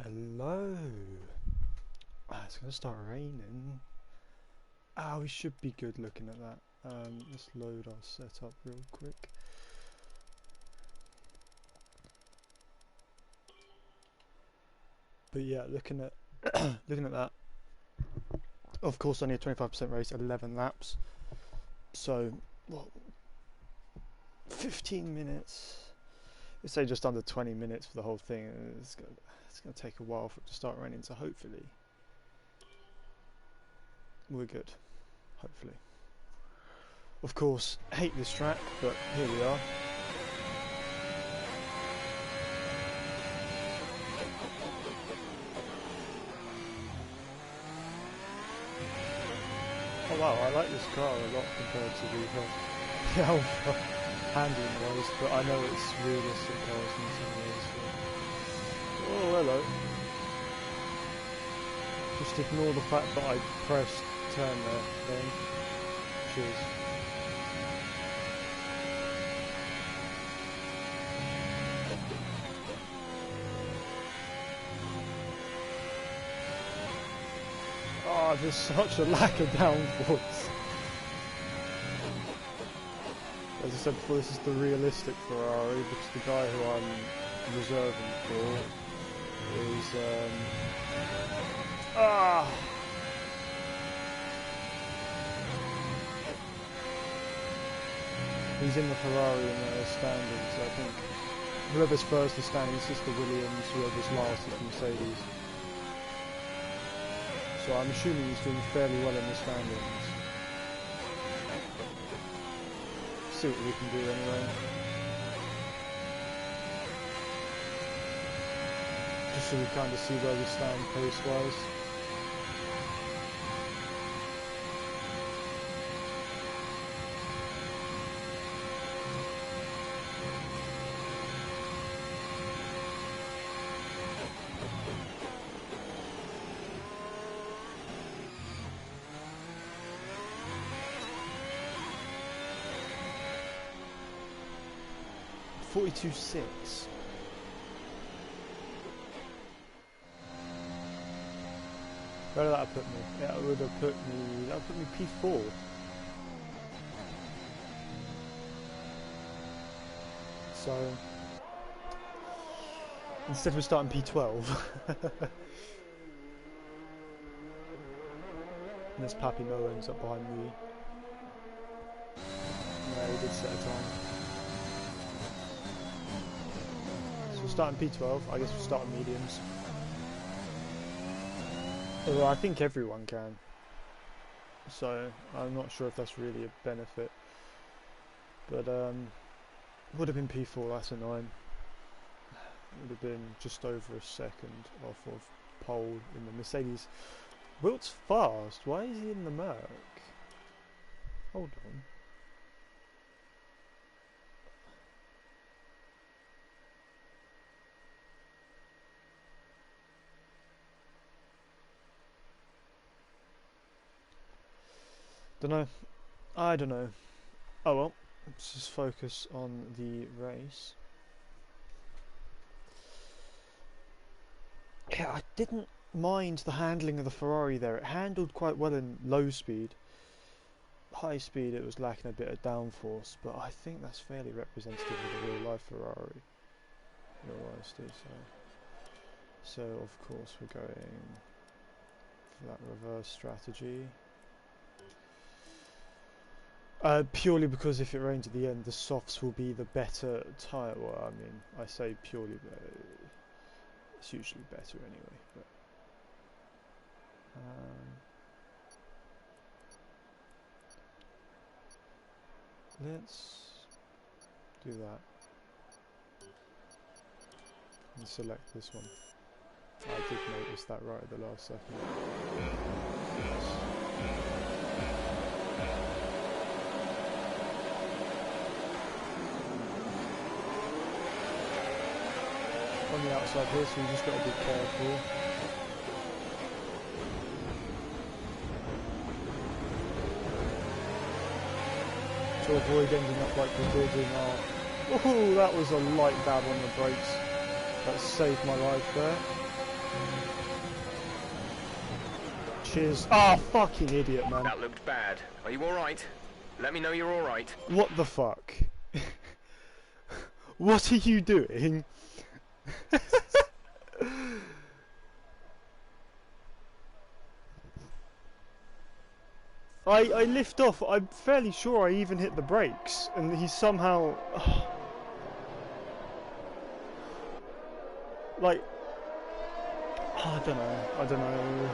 Hello. It's going to start raining. We should be good looking at that. Let's load our setup real quick. But yeah, looking at looking at that. Of course, only a 25% race, 11 laps. So, what? 15 minutes. Let's say just under 20 minutes for the whole thing. It's going to take a while for it to start raining. So hopefully, we're good. Hopefully. Of course, hate this track, but here we are. Oh wow, I like this car a lot compared to the Alpha handling wise, but I know it's realistic cars in some ways. So. Oh, hello. Just ignore the fact that I pressed turn there, then. Cheers. Oh, there's such a lack of downforce. As I said before, this is the realistic Ferrari, because the guy who I'm reserving for is he's in the Ferrari in the standings. I think whoever's first in the standings is the Williams, whoever's last is the Mercedes. So I'm assuming he's doing fairly well in the standings. See what we can do anyway. Just so we kind of see where we stand pace-wise. .42.6. Where did that have put me? Yeah, it would have put me. That would put me P4. So instead we're starting P12. And there's Pappy Moens up behind me. Yeah, he did set a time. Starting P12, I guess we'll start on mediums. Although I think everyone can. So I'm not sure if that's really a benefit. But would have been P4, that's annoying. Would have been just over a second off of pole in the Mercedes. Wilt's fast, why is he in the Merc? Hold on. Dunno. I don't know. Oh well, let's just focus on the race. Yeah, I didn't mind the handling of the Ferrari there. It handled quite well in low speed. High speed it was lacking a bit of downforce, but I think that's fairly representative of the real life Ferrari. Real honesty, so of course we're going for that reverse strategy. Purely because if it rains at the end, the softs will be the better tyre. Well, I mean, I say purely, but it's usually better anyway. But let's do that and select this one. I did notice that right at the last second. On the outside here, so you just got to be careful. To avoid ending up like we did in our... Oh, that was a light dab on the brakes. That saved my life there. Cheers. Ah, fucking idiot, man. That looked bad. Are you alright? Let me know you're alright. What the fuck? What are you doing? I lift off. I'm fairly sure I even hit the brakes, and he somehow like I don't know.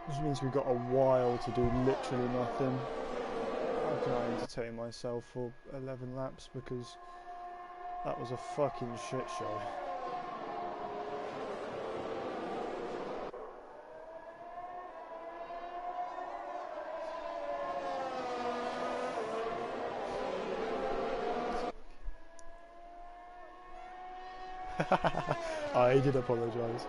This means we've got a while to do literally nothing. How can I entertain myself for 11 laps, because that was a fucking shit show. I did apologise.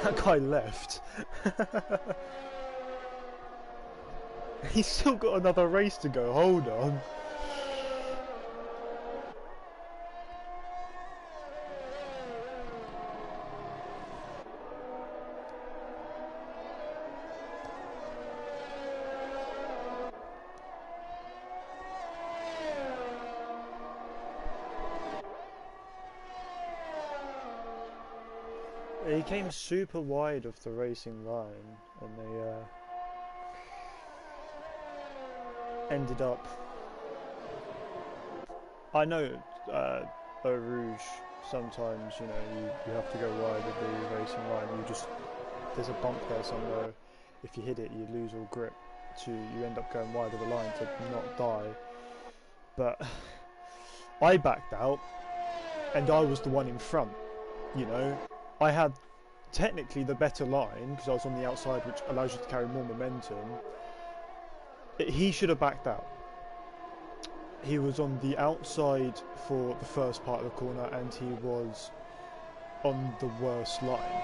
That guy left. He's still got another race to go, hold on. He came super wide of the racing line, and they ended up. I know Eau Rouge, sometimes you know you have to go wide of the racing line. There's a bump there somewhere. If you hit it, you lose all grip. You end up going wide of the line to not die. But I backed out, and I was the one in front. You know, I had technically the better line because I was on the outside, which allows you to carry more momentum. He should have backed out. He was on the outside for the first part of the corner, and he was on the worst line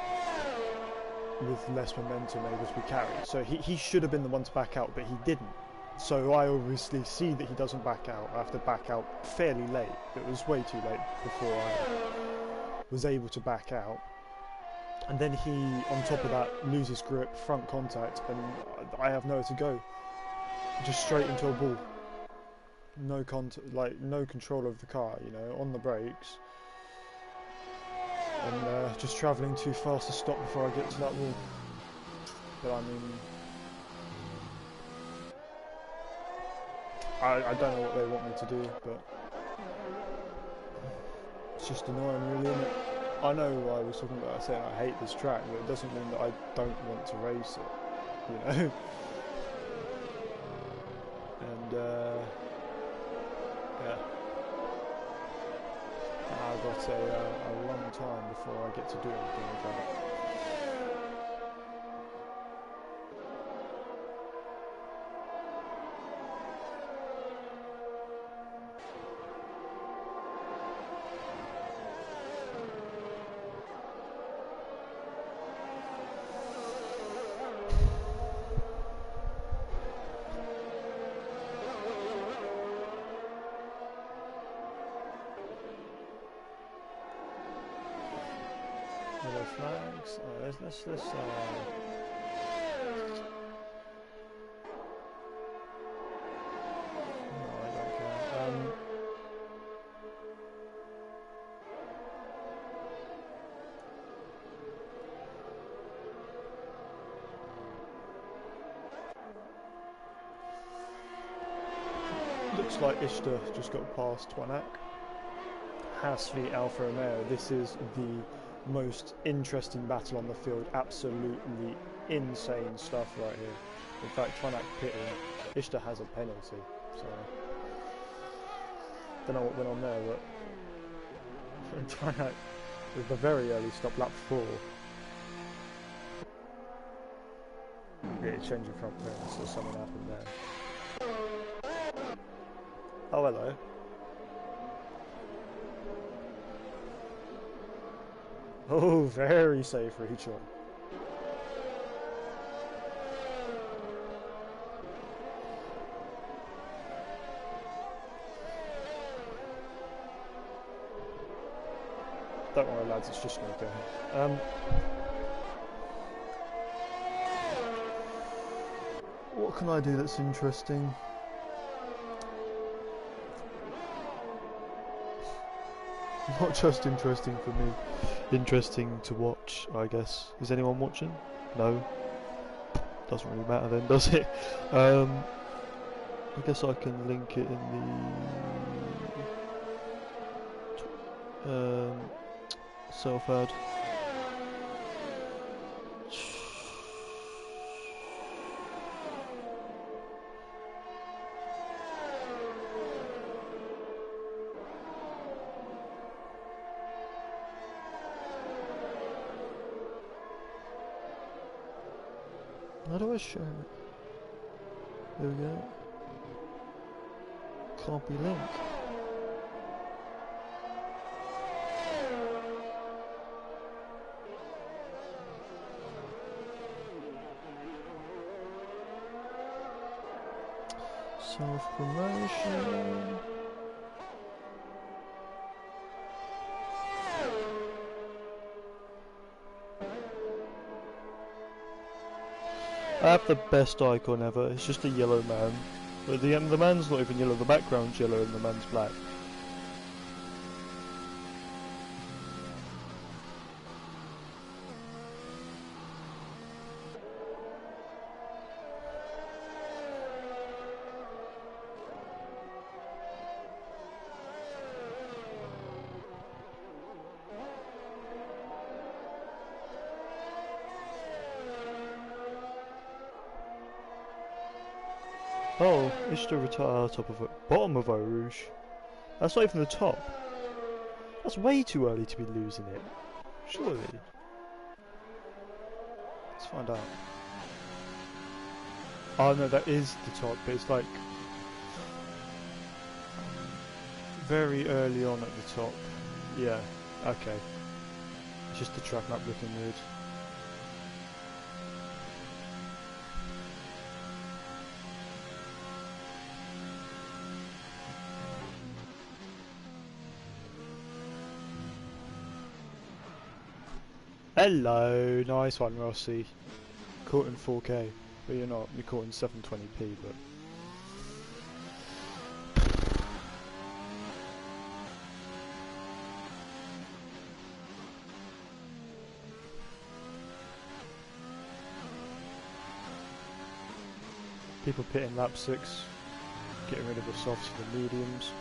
with less momentum able to be carried. So he should have been the one to back out, but he didn't. So I obviously see that he doesn't back out. I have to back out fairly late. It was way too late before I was able to back out. And then he, on top of that, loses grip, front contact, and I have nowhere to go. Just straight into a wall. No no control of the car, you know, on the brakes. And just travelling too fast to stop before I get to that wall. But I mean, I don't know what they want me to do, but it's just annoying, really, isn't it? I know I was talking about saying I hate this track, but it doesn't mean that I don't want to race it, you know? And yeah, I've got a long time before I get to do anything like that. Yellow flags. Oh, let's no, I don't care. Looks like Ishtar just got past Twanak. Haas v Alfa Romeo. This is the most interesting battle on the field. Absolutely insane stuff right here. In fact, Twanak pitting. Ishtar has a penalty, so don't know what went on there, but Twanak with a very early stop, lap 4. Yeah, change of front wing, so something happened there. Oh, hello. Oh, very safe reach on. Don't worry lads, it's just going to go. What can I do that's interesting? Not just interesting for me, interesting to watch, I guess. Is anyone watching? No? Doesn't really matter then, does it? I guess I can link it in the self-ad. How do I share it? There we go. Copy link. Self-promotion. I have the best icon ever. It's just a yellow man, but the man's not even yellow. The background's yellow and the man's black. Oh, Ishtar retire top of bottom of Eau Rouge. That's not even the top. That's way too early to be losing it. Surely. Let's find out. Oh no, that is the top, but it's like very early on at the top. Yeah, okay. It's just the track map looking weird. Hello, nice one Rossi. Caught in 4K, but you're not, you're caught in 720p, but... People pitting lap 6, getting rid of the softs for the mediums.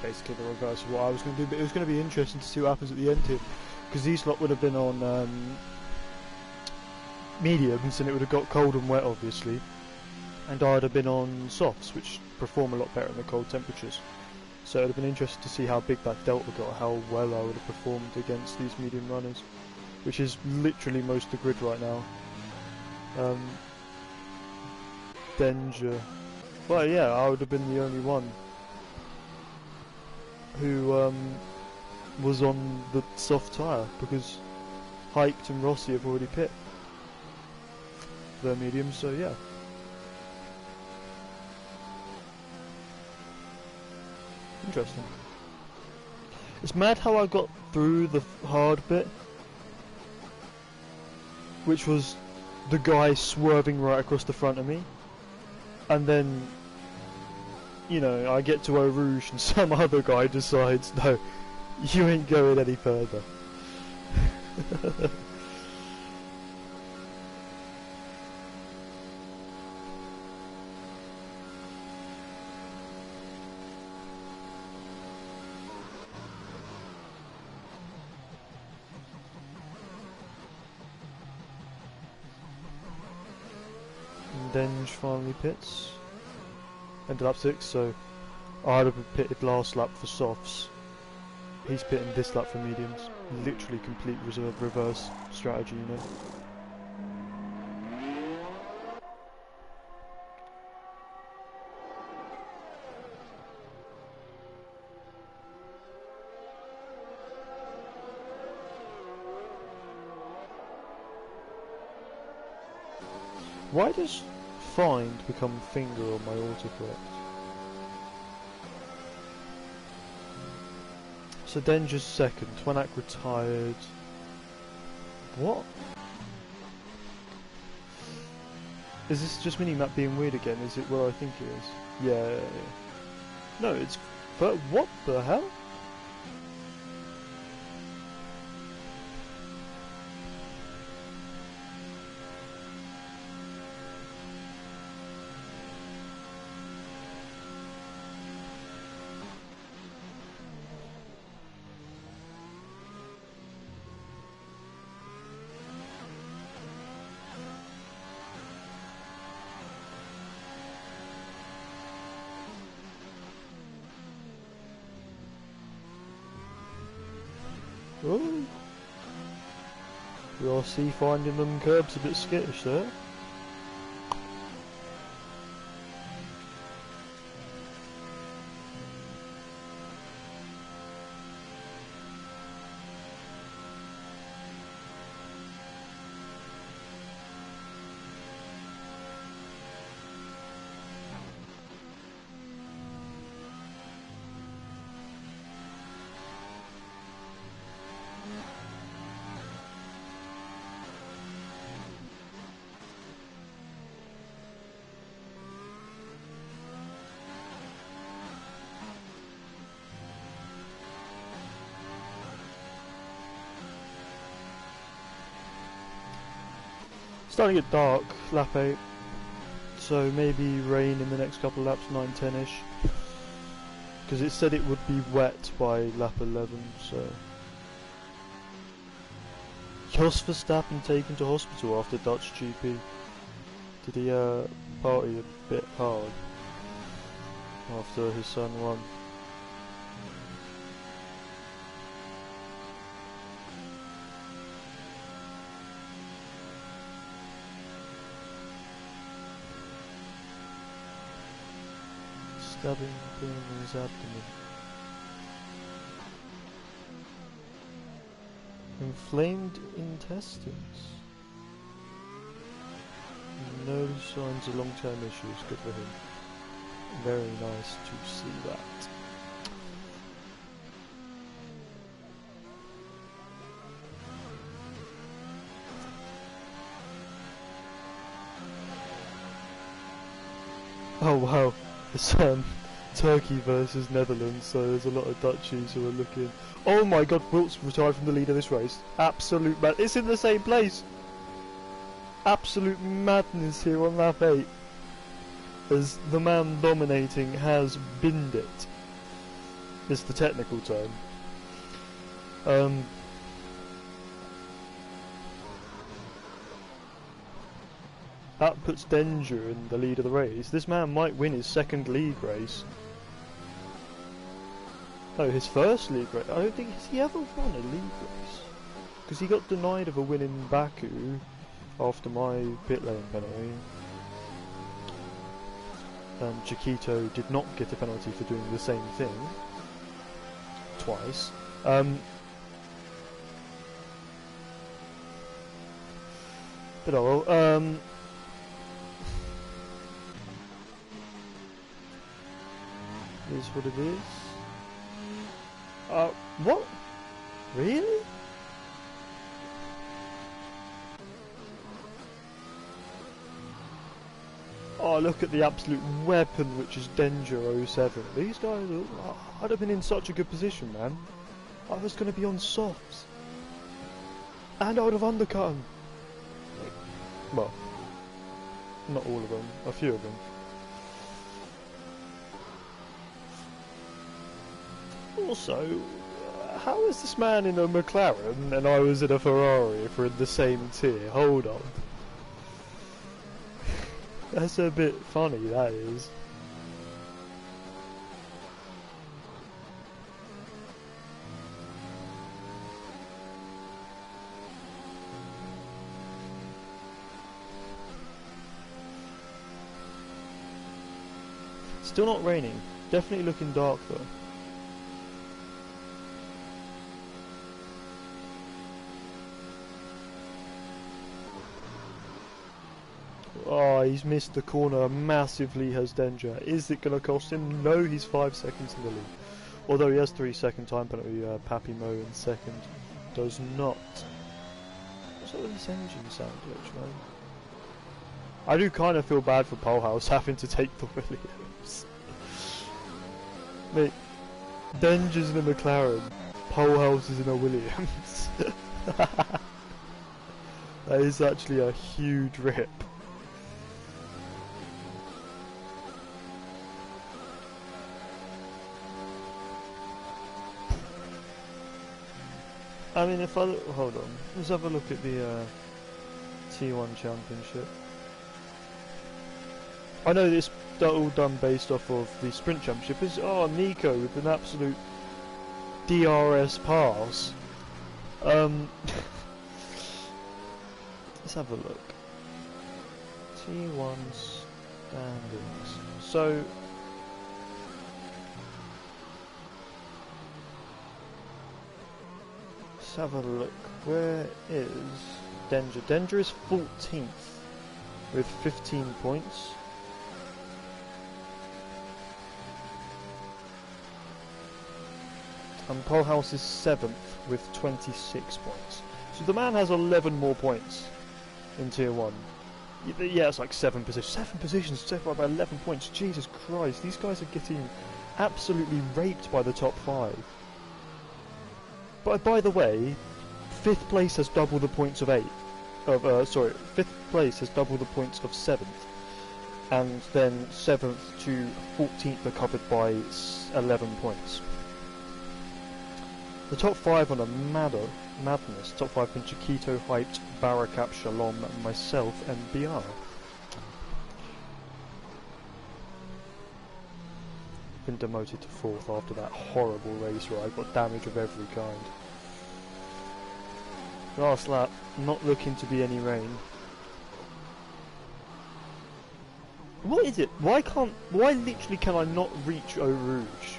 Basically the reverse of what I was going to do, but it was going to be interesting to see what happens at the end here. Because these lot would have been on mediums and it would have got cold and wet obviously, and I'd have been on softs which perform a lot better in the cold temperatures, so it would have been interesting to see how big that delta got, how well I would have performed against these medium runners, which is literally most of the grid right now. Danger. Well yeah, I would have been the only one who was on the soft tyre, because Hiked and Rossi have already pit their mediums, so yeah. Interesting. It's mad how I got through the hard bit, which was the guy swerving right across the front of me, and then, you know, I get to Eau Rouge and some other guy decides, no, you ain't going any further. Denge finally pits. Ended up 6th, so I'd have pitted last lap for softs. He's pitting this lap for mediums. Literally complete reverse strategy, you know. Why does find become finger on my autocorrect? So Denger's 2nd, Twanak retired. What? Is this just minimap being weird again? Is it where I think it is? Yeah. No, it's... But what the hell? Oh, we all see finding them curbs a bit skittish there. Starting to get dark, lap 8, so maybe rain in the next couple of laps, 9-10ish, because it said it would be wet by lap 11, so... Jos Verstappen taken to hospital after Dutch GP. Did he party a bit hard after his son won? Stabbing pain in his abdomen. Inflamed intestines. No signs of long-term issues. Good for him. Very nice to see that. Oh wow. It's Turkey versus Netherlands, so there's a lot of Dutchies who are looking. Oh my god, Wilt's retired from the lead of this race. Absolute mad. It's in the same place. Absolute madness here on lap 8. As the man dominating has binned it. It's the technical term. That puts Danger in the lead of the race. This man might win his 2nd league race. No, his 1st league race. I don't think has he ever won a league race. Because he got denied of a win in Baku after my pit lane penalty. And Chiquito did not get a penalty for doing the same thing. Twice. But oh well, is what it is. What? Really? Oh, look at the absolute weapon which is Danger 07. These guys, I'd have been in such a good position, man. I was going to be on softs. And I would have undercut him. Well, not all of them, a few of them. Also, how is this man in a McLaren and I was in a Ferrari if we're in the same tier? Hold on. That's a bit funny, that is. Still not raining. Definitely looking dark though. Oh, he's missed the corner massively, has Danger. Is it going to cost him? No, he's 5 seconds in the lead. Although he has 3-second time penalty, Pappy Mo in second does not. What's up with this engine sound glitch, man? I do kind of feel bad for Polehouse having to take the Williams. Mate, Danger's in a McLaren, Polehouse is in a Williams. That is actually a huge rip. I mean, if I look, hold on, let's have a look at the T1 Championship. I know this all done based off of the Sprint Championship. Is Nico with an absolute DRS pass. Let's have a look. T1 standings. So. Let's have a look. Where is Danger? Danger is 14th with 15 points. And Polehouse is 7th with 26 points. So the man has 11 more points in Tier 1. Yeah, it's like 7 positions. 7 positions separated by 11 points. Jesus Christ, these guys are getting absolutely raped by the top 5. But by the way, 5th place has double the points of 8th. 5th place has double the points of 7th. And then 7th to 14th are covered by 11 points. The top 5 on a madness. Top 5 been Chiquito, Hyped, Baracap, Shalom, myself, and BR. Been demoted to 4th after that horrible race where I got damage of every kind. Last lap, not looking to be any rain. What is it? Why literally can I not reach Eau Rouge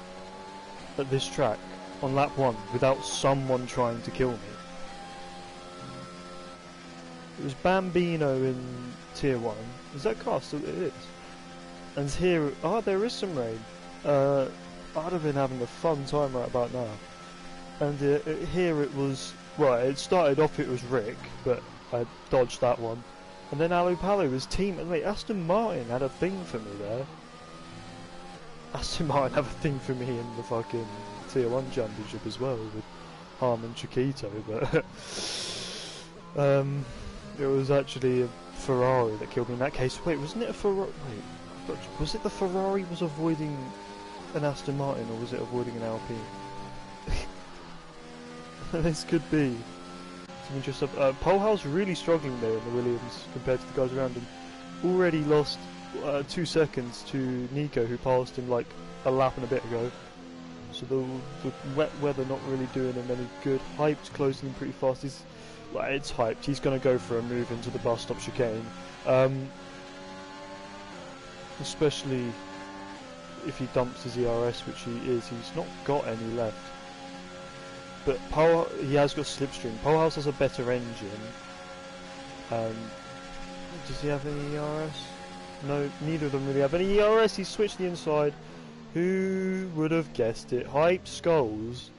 at this track on lap 1 without someone trying to kill me? It was Bambino in Tier 1. Is that car still? It is. And here, there is some rain. I'd have been having a fun time right about now. And here it was, well, it started off it was Rick, but I dodged that one. And then Alu Palo was team, and wait, Aston Martin had a thing for me there. Aston Martin have a thing for me in the fucking Tier 1 Championship as well, with Harman Chiquito, but it was actually a Ferrari that killed me in that case. Wait, wasn't it a Ferrari? Wait, was it the Ferrari was avoiding an Aston Martin, or was it avoiding an Alpine? This could be. Just Polehouse really struggling there in the Williams compared to the guys around him. Already lost 2 seconds to Nico, who passed him like a lap and a bit ago. So the wet weather not really doing him any good. Hyped closing him pretty fast. It's Hyped. He's going to go for a move into the bus stop chicane. Especially if he dumps his ERS, which he is. He's not got any left. But he has got slipstream. Polehouse has a better engine. Does he have any ERS? No, neither of them really have any ERS. He switched the inside. Who would have guessed it? Hype Skulls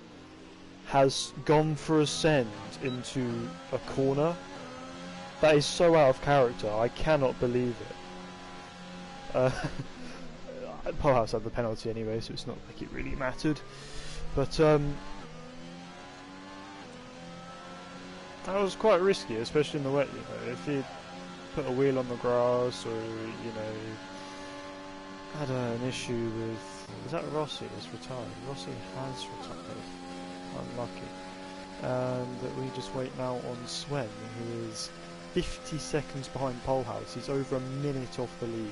has gone for a send into a corner. That is so out of character. I cannot believe it. Polehouse had the penalty anyway, so it's not like it really mattered. But that was quite risky, especially in the wet, you know. If he put a wheel on the grass, or, you know, had an issue with... Is that Rossi is retired? Rossi has retired. Unlucky. And we just wait now on Swen, who is 50 seconds behind pole house. He's over a minute off the lead.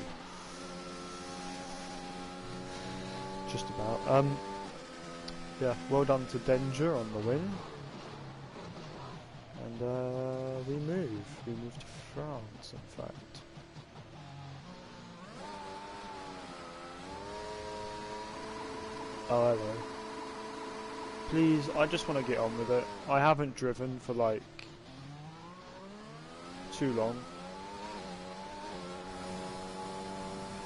Just about. Yeah, well done to Danger on the win. And we move to France, in fact. Oh, hello. Please, I just want to get on with it. I haven't driven for like too long.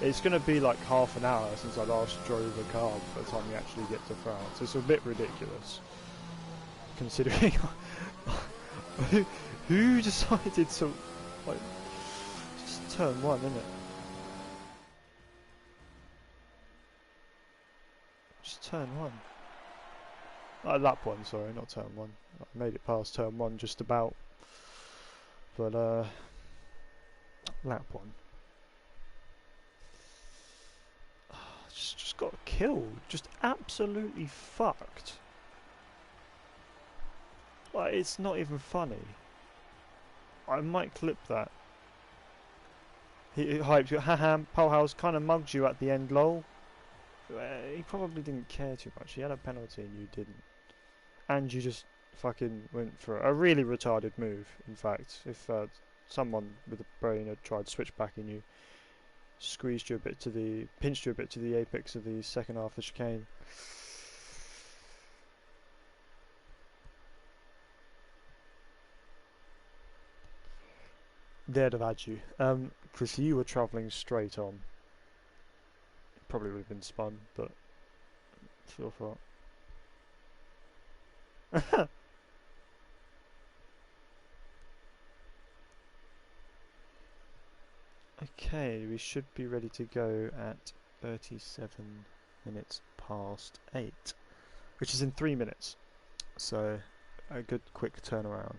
It's going to be like half an hour since I last drove a car by the time we actually get to France. It's a bit ridiculous, considering who decided to like just turn one, isn't it? Just turn one. Lap one, sorry, not turn one. I made it past turn one just about, but lap one. Just got killed, just absolutely fucked. Like, it's not even funny. I might clip that. He hyped you, haha, Polehouse kind of mugged you at the end, lol. He probably didn't care too much. He had a penalty and you didn't. And you just fucking went for a really retarded move, in fact. If someone with a brain had tried switchbacking you, squeezed you a bit to the, pinched you a bit to the apex of the second half of the chicane. They'd have had you. Because you were travelling straight on. It probably would have been spun, but it's your fault. Okay, we should be ready to go at 37 minutes past 8, which is in 3 minutes, so a good quick turnaround.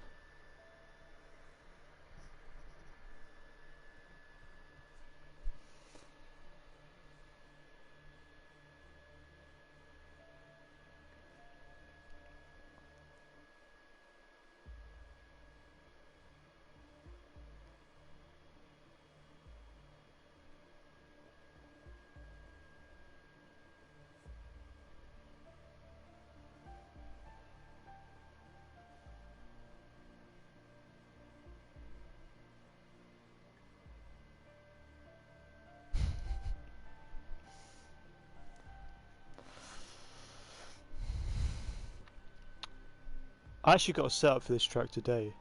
I actually got a setup for this track today,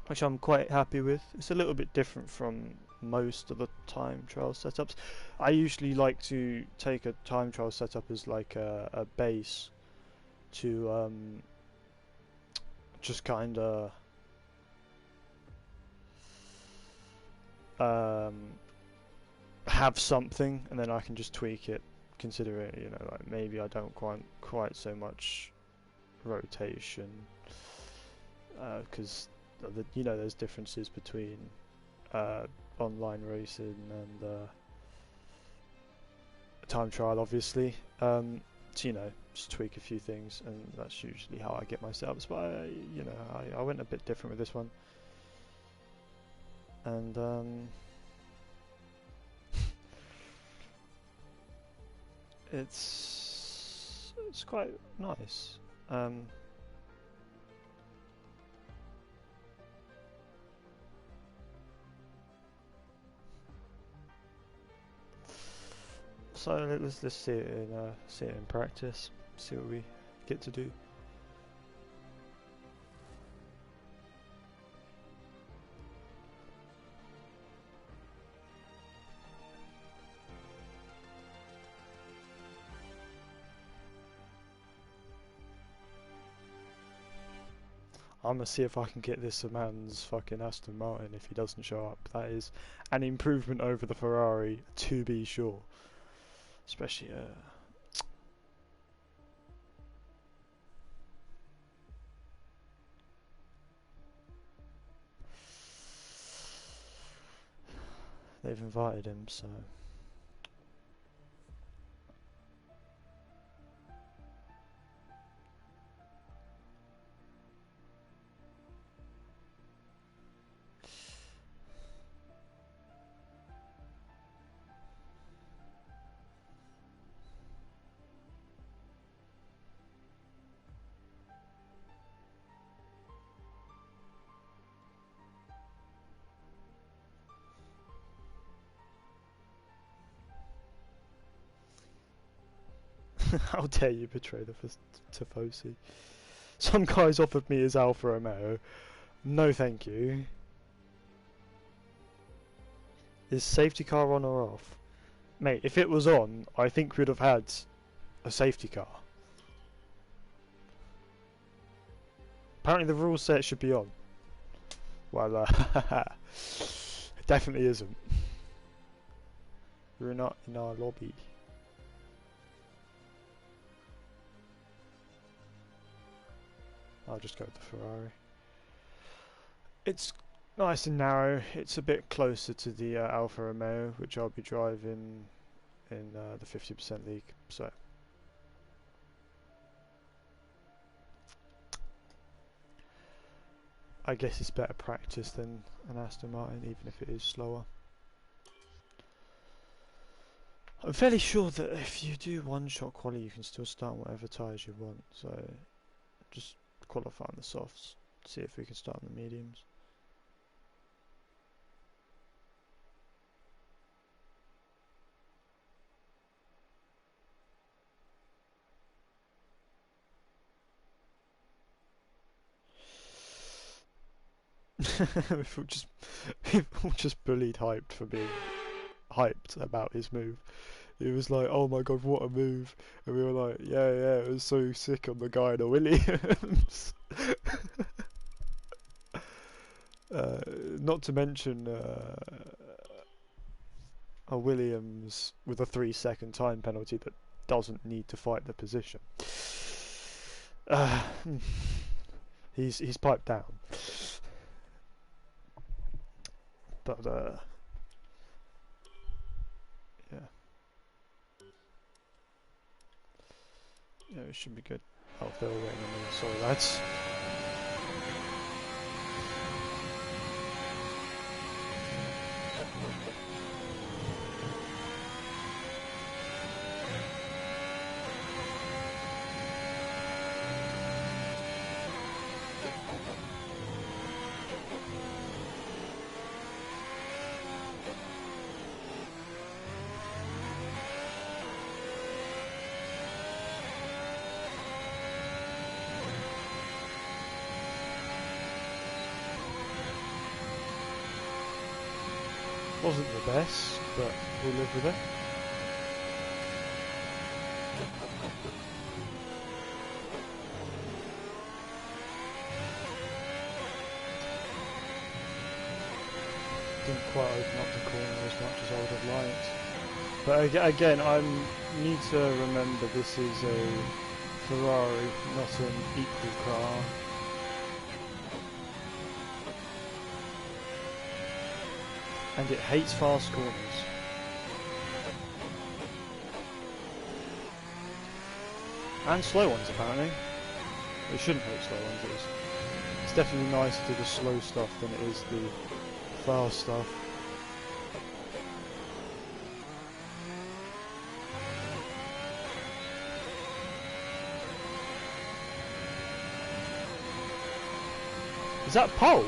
which I'm quite happy with. It's a little bit different from most of the time trial setups. I usually like to take a time trial setup as like a base to just kind of have something, and then I can just tweak it. Consider it, you know, like maybe I don't quite so much rotation, because you know there's differences between online racing and time trial, obviously. So you know, just tweak a few things, and that's usually how I get my setups. But you know, I went a bit different with this one, and it's quite nice. So let's see it in practice. See what we get to do. I'm gonna see if I can get this man's fucking Aston Martin if he doesn't show up. That is an improvement over the Ferrari, to be sure. Especially, they've invited him, so. How dare you betray the Tifosi? Some guys offered me his Alfa Romeo. No thank you. Is safety car on or off? Mate, if it was on, I think we'd have had a safety car. Apparently the rule set should be on. Well, it definitely isn't. We're not in our lobby. I'll just go with the Ferrari. It's nice and narrow. It's a bit closer to the Alfa Romeo, which I'll be driving in the 50% league. So I guess it's better practice than an Aston Martin, even if it is slower. I'm fairly sure that if you do one-shot quali, you can still start on whatever tyres you want. So just qualify on the softs, see if we can start on the mediums. we've all just bullied Hyped for being hyped about his move. He was like, "Oh my god, what a move!" And we were like, "Yeah, yeah, it was so sick on the guy in a Williams." Not to mention a Williams with a 3-second time penalty that doesn't need to fight the position. He's piped down. But yeah, it should be good. Oh, they're all waiting on me. Sorry, lads. Wasn't the best, but we'll live with it. Didn't quite open up the corner as much as I would have liked. But again, I need to remember this is a Ferrari, not an equal car. And it hates fast corners. And slow ones, apparently. It shouldn't hate slow ones. It's definitely nicer to do the slow stuff than it is the fast stuff. Is that pole?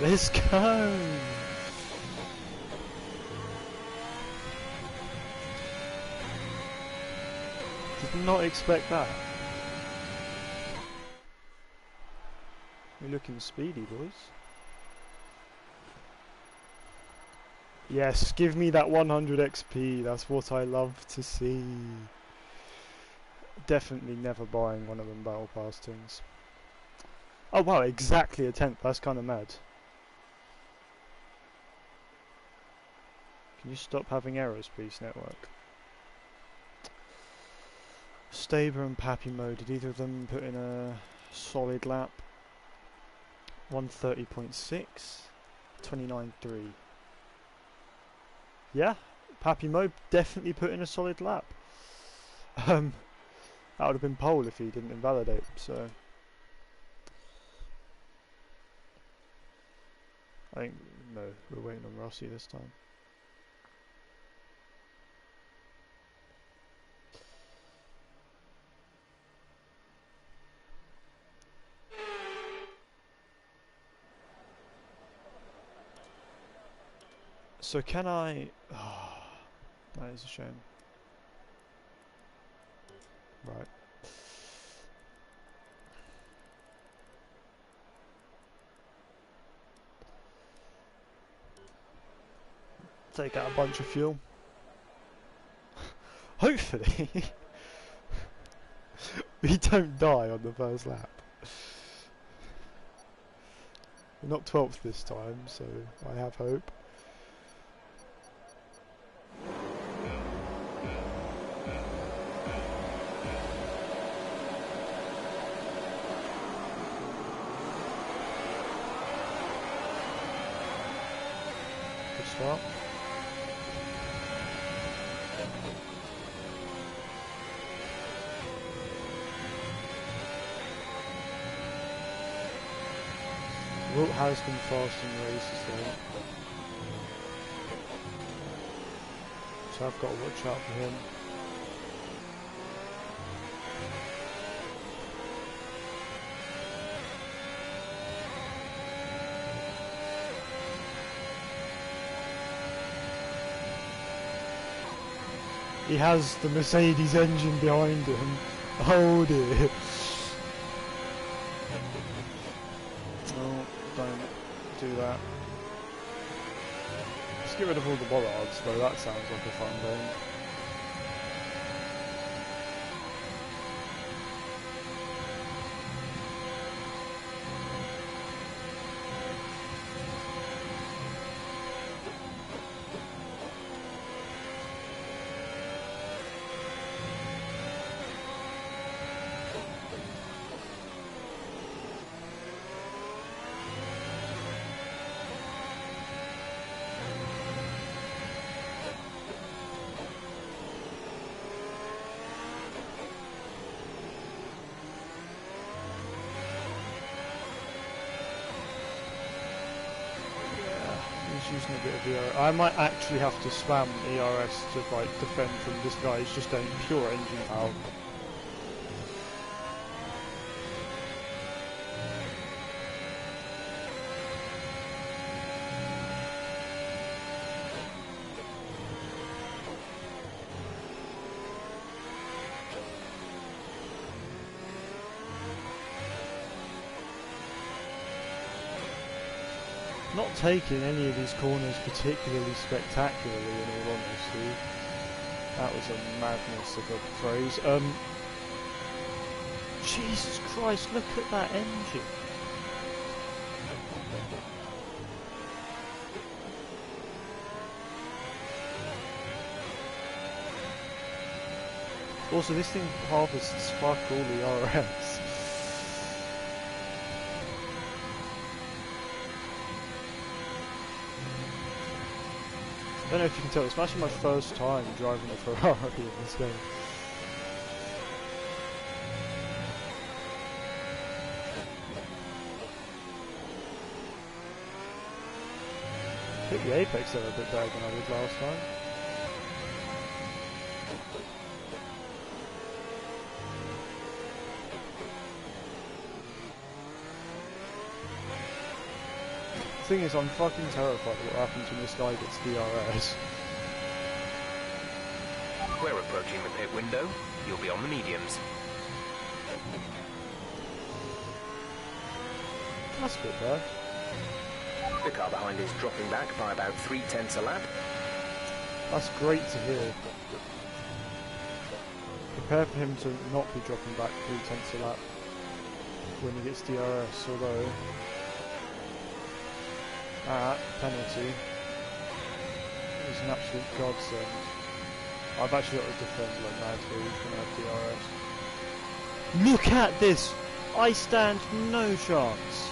Let's go! Did not expect that. We're looking speedy, boys. Yes, give me that 100 XP. That's what I love to see. Definitely never buying one of them battle pass things. Oh wow, exactly a 10th. That's kind of mad. Can you stop having errors, please, network? Staber and Pappy mode, did either of them put in a solid lap? 130.6, 29.3. Yeah, Pappy mode definitely put in a solid lap. That would have been pole if he didn't invalidate, so. I think, no, we're waiting on Rossi this time. So can I... Oh, that is a shame. Right. Take out a bunch of fuel. Hopefully we don't die on the first lap. We're not 12th this time, so I have hope. Good start. Wilt has been fast in races though, so I've got to watch out for him. He has the Mercedes engine behind him. Oh dear. Oh, don't do that. Just get rid of all the bollards, though that sounds like a fun game. Using a bit of ERS. I might actually have to spam ERS to like defend from this guy. He's just going pure engine power. Not taking any of these corners particularly spectacularly, in all honesty. That was a madness of a phrase. Jesus Christ, look at that engine. Also, this thing harvests fuck all the RS. I don't know if you can tell, it's actually my first time driving a Ferrari in this game. Hit the apex there a bit better than I did last time. The thing is, I'm fucking terrified of what happens when this guy gets DRS. We're approaching the pit window. You'll be on the mediums. That's good there. The car behind is dropping back by about 3/10 a lap. That's great to hear. Prepare for him to not be dropping back 3/10 a lap when he gets DRS, although that penalty is an absolute godsend. I've actually got to defend like mad here, he's going to have DRS. Look at this! I stand no chance!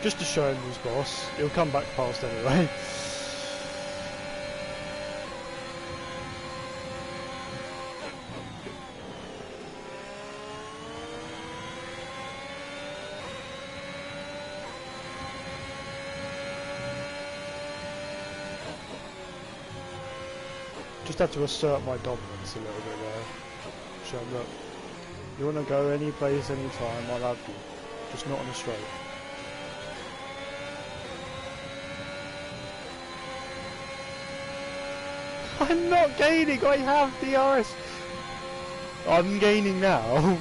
Just to show him who's boss. He'll come back past anyway. Just have to assert my dominance a little bit there. Show him, look, you want to go any place, any time, I'll have you. Just not on a straight. I'm not gaining, I have DRS! I'm gaining now.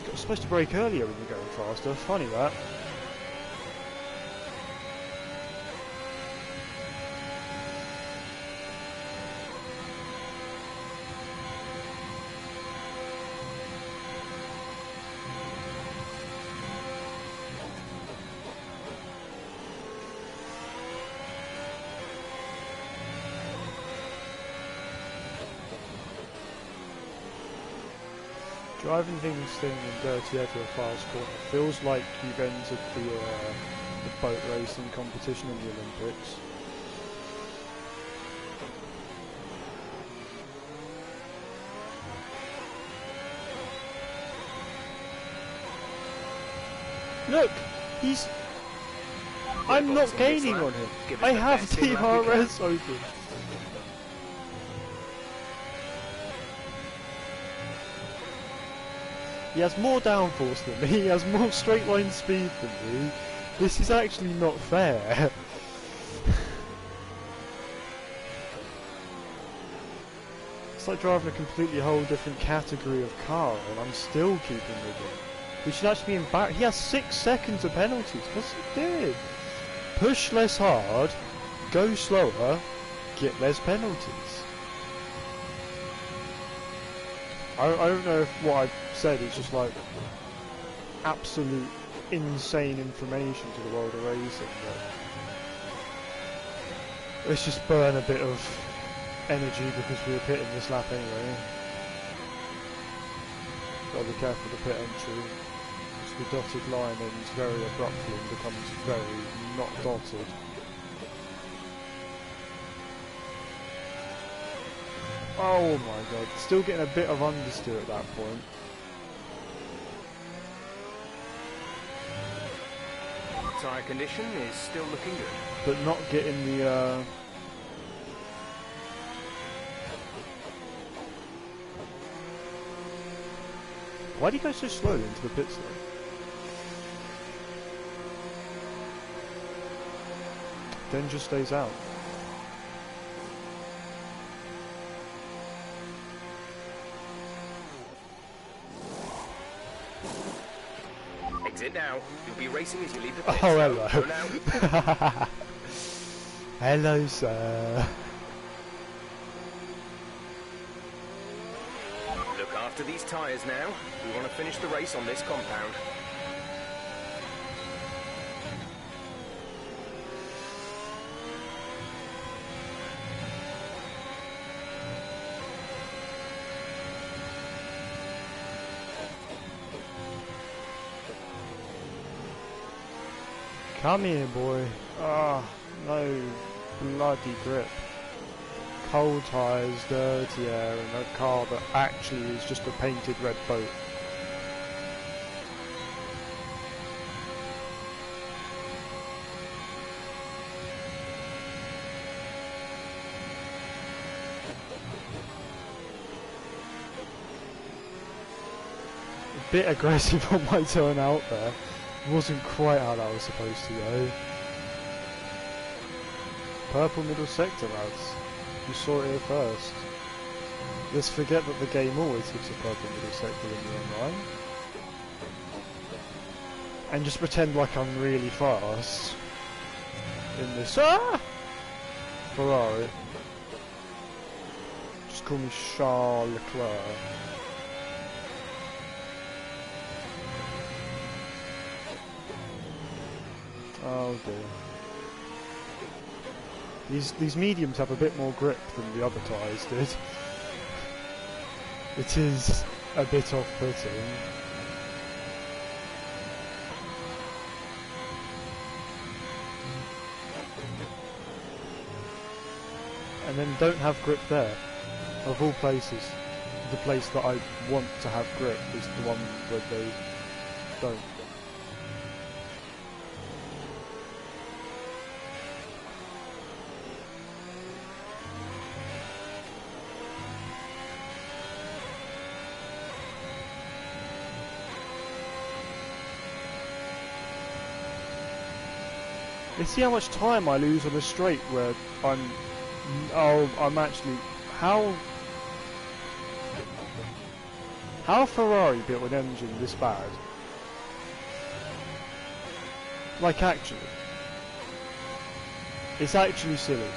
You're supposed to brake earlier when you're going faster, funny that. Driving things in dirty air to a fast corner feels like you've entered the boat racing competition in the Olympics. Look, he's... I'm not gaining on him. I have DRS open. He has more downforce than me, he has more straight line speed than me. This is actually not fair. It's like driving a completely whole different category of car and I'm still keeping with him. We should actually be embarrassed. He has 6 seconds of penalties. What's he doing? Push less hard, go slower, get less penalties. I don't know if what I've said is just like absolute insane information to the world of racing, but let's just burn a bit of energy because we were pitting this lap anyway. Gotta be careful the pit entry. The dotted line ends very abruptly and becomes very not dotted. Oh my god, still getting a bit of understeer at that point. Tyre condition is still looking good. But not getting the Why do you go so slowly into the pits though? Then just stays out. Exit now. You'll be racing as you leave the pits. Oh, hello. Go now. Hello, sir. Look after these tyres now. We want to finish the race on this compound. Come here, boy. Ah, no bloody grip. Cold tyres, dirty air, and a car that actually is just a painted red boat. A bit aggressive on my turn out there. Wasn't quite how that was supposed to go. Purple middle sector, lads. You saw it here first. Let's forget that the game always gives a purple middle sector when you're online. And just pretend like I'm really fast in this Ferrari. Just call me Charles Leclerc. Oh dear. These mediums have a bit more grip than the other tyres did. It is a bit off-putting. And then don't have grip there. Of all places, the place that I want to have grip is the one where they don't. You see how much time I lose on a straight where I'm actually... How Ferrari built an engine this bad? Like actually. It's actually silly.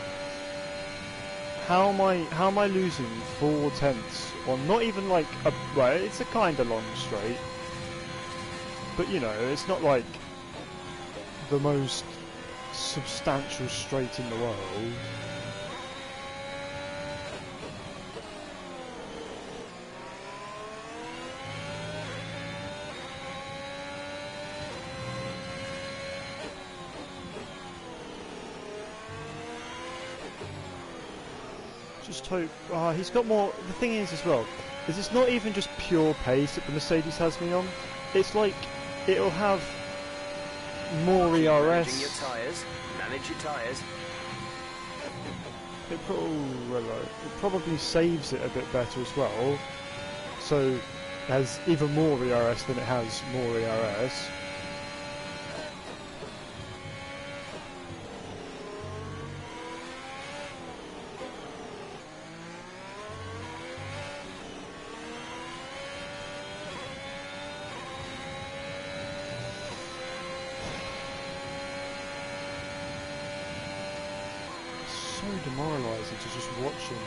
How am I losing 4/10 on not even like a... Well, it's a kinda long straight. But you know, it's not like the most substantial straight in the world. Just hope... he's got more... The thing is as well, is it's not even just pure pace that the Mercedes has me on. It's like, it'll have more ERS. Managing your tyres. Manage your tyres. It probably saves it a bit better as well. So, it has even more ERS than it has more ERS. Demoralising to just watch him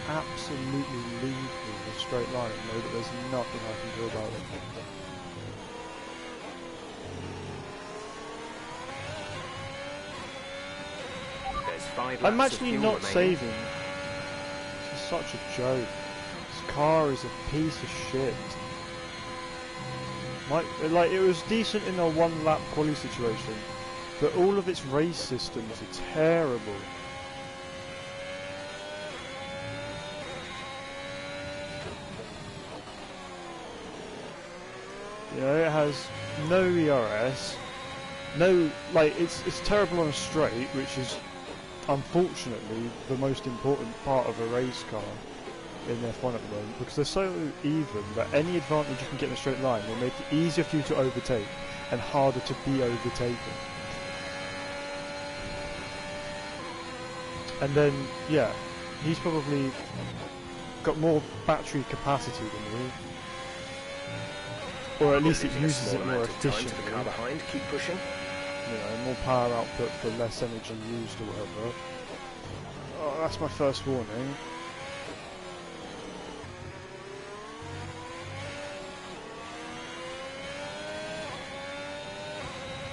absolutely leave me in a straight line and know that there's nothing I can do about it. There's 5 laps I'm actually of not fuel saving. This is such a joke. This car is a piece of shit. Like, it was decent in a one-lap quali situation, but all of its race systems are terrible. You know, it has no ERS, no, like, it's terrible on a straight, which is, unfortunately, the most important part of a race car in F1 at the moment, because they're so even that any advantage you can get in a straight line will make it easier for you to overtake, and harder to be overtaken. And then, yeah, he's probably got more battery capacity than me. Or at least it uses it more efficiently. The car behind, keep pushing. You know, more power output for less energy used or whatever. Oh, that's my first warning.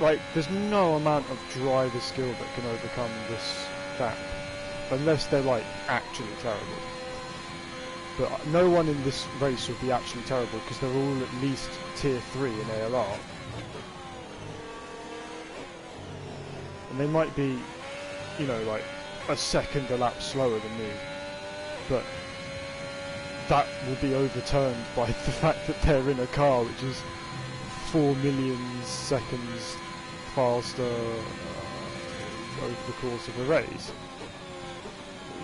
Like, there's no amount of driver skill that can overcome this gap. Unless they're, like, actually terrible. But no one in this race would be actually terrible because they're all at least tier 3 in ALR. And they might be, you know, like a second a lap slower than me. But that will be overturned by the fact that they're in a car which is 4 million seconds faster over the course of a race.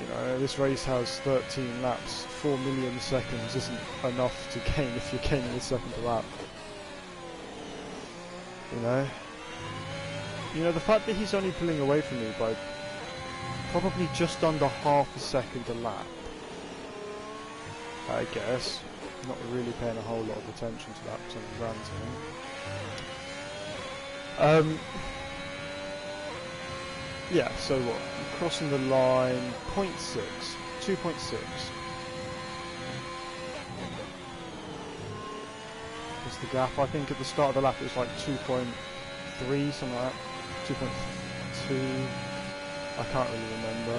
You know, this race has 13 laps, 4 million seconds isn't enough to gain if you're gaining a second a lap. You know, the fact that he's only pulling away from me by probably just under half a second a lap, I guess. Not really paying a whole lot of attention to that because I'm ranting. Yeah, so what? I'm crossing the line, 0.6, 2.6. Is the gap? I think at the start of the lap it was like 2.3, something like that. 2.2. I can't really remember.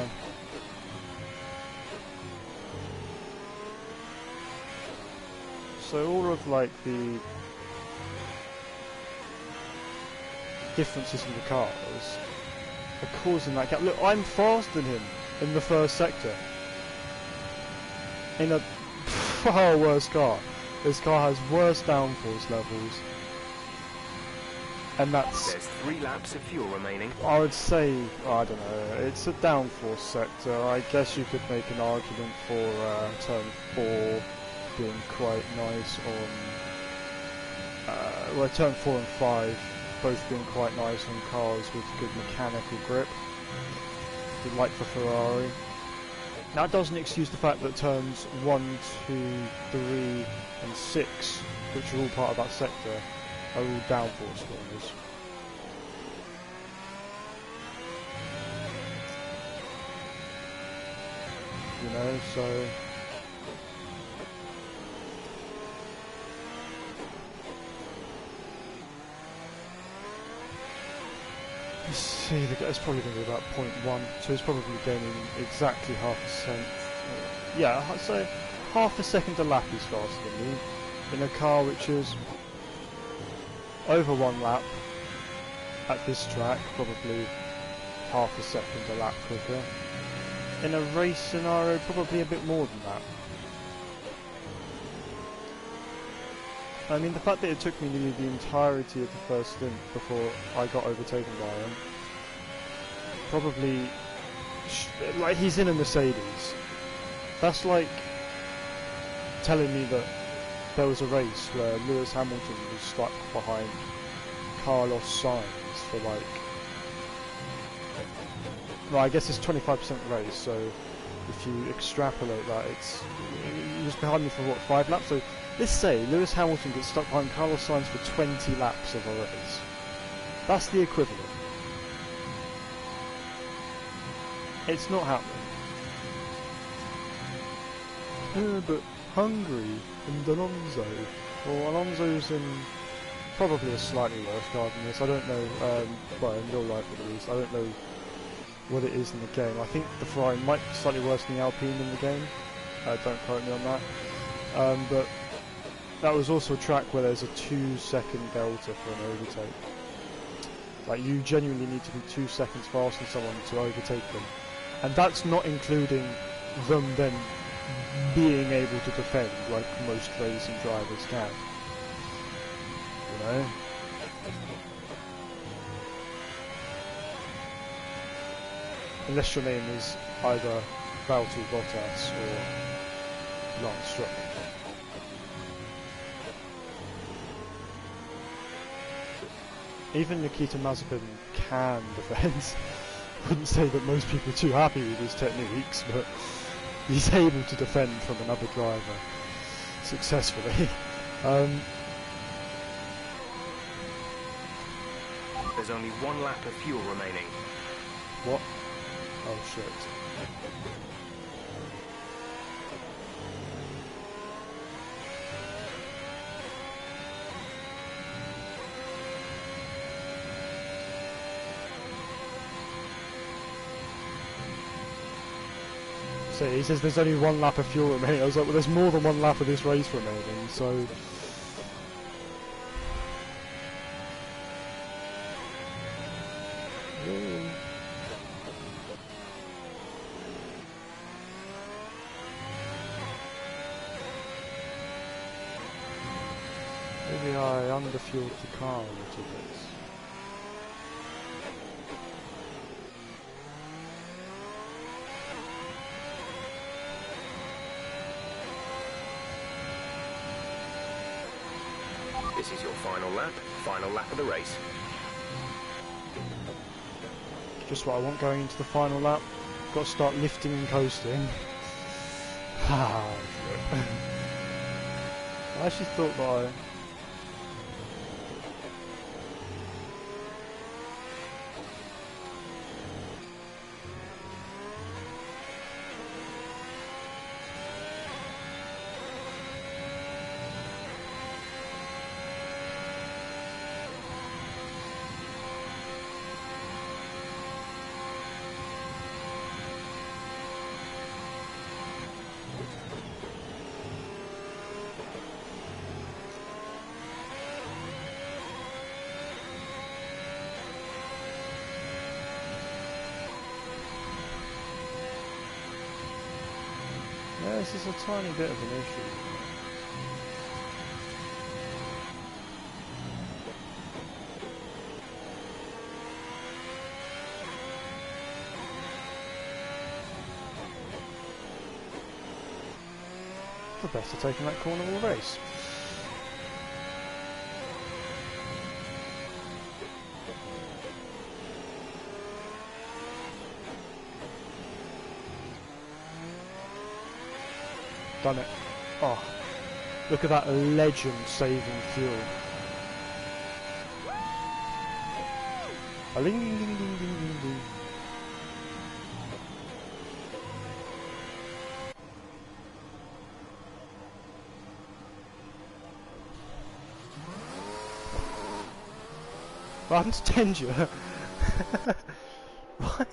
So all of like the differences in the cars are causing that gap. Look, I'm faster than him in the first sector in a far worse car. This car has worse downforce levels, and that's... There's 3 laps of fuel remaining. I would say, I don't know, it's a downforce sector. I guess you could make an argument for turn 4 being quite nice on... well, turn 4 and 5 both being quite nice on cars with good mechanical grip, like for Ferrari. That doesn't excuse the fact that turns 1, 2, 3 and 6, which are all part of that sector, are all downforce corners. You know, so... Let's see, it's probably going to be about 0.1, so it's probably gaining exactly half a cent. Yeah, so half a second a lap is faster than me, in a car which is over 1 lap at this track, probably half a second a lap quicker. In a race scenario, probably a bit more than that. I mean, the fact that it took me nearly the entirety of the first stint before I got overtaken by him, probably, like, he's in a Mercedes. That's like telling me that there was a race where Lewis Hamilton was stuck behind Carlos Sainz for like, well, I guess it's 25% race, so if you extrapolate that, he was behind me for what, 5 laps? So let's say Lewis Hamilton gets stuck behind Carlos Sainz for 20 laps of a race. That's the equivalent. It's not happening. But Hungary and Alonso. Well, Alonso's in probably a slightly worse car than this. I don't know, well, in real life at least, I don't know what it is in the game. I think the Ferrari might be slightly worse than the Alpine in the game. Don't quote me on that. But that was also a track where there's a 2-second delta for an overtake. Like, you genuinely need to be 2 seconds faster than someone to overtake them. And that's not including them then being able to defend like most racing drivers can. You know? Unless your name is either Valtteri Bottas or Lance Stroll. Even Nikita Mazepin can defend. Wouldn't say that most people are too happy with his techniques, but he's able to defend from another driver successfully. There's only 1 lap of fuel remaining. What? Oh shit. So he says there's only 1 lap of fuel remaining. I was like, well, there's more than 1 lap of this race remaining, so... Maybe I underfueled the car a little bit. This is your final lap of the race. Just what I want going into the final lap. Got to start lifting and coasting. I actually thought that I... Yeah, this is a tiny bit of an issue. The best of taking that corner will race. Done it. Oh, look at that legend saving fuel. A ling ding ding ding ding ding ding. Runs danger. Why?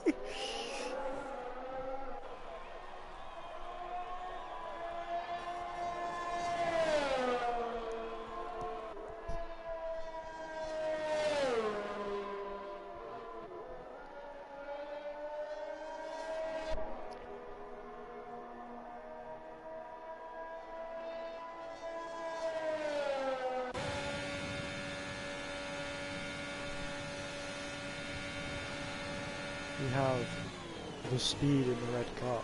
We have the speed in the red car.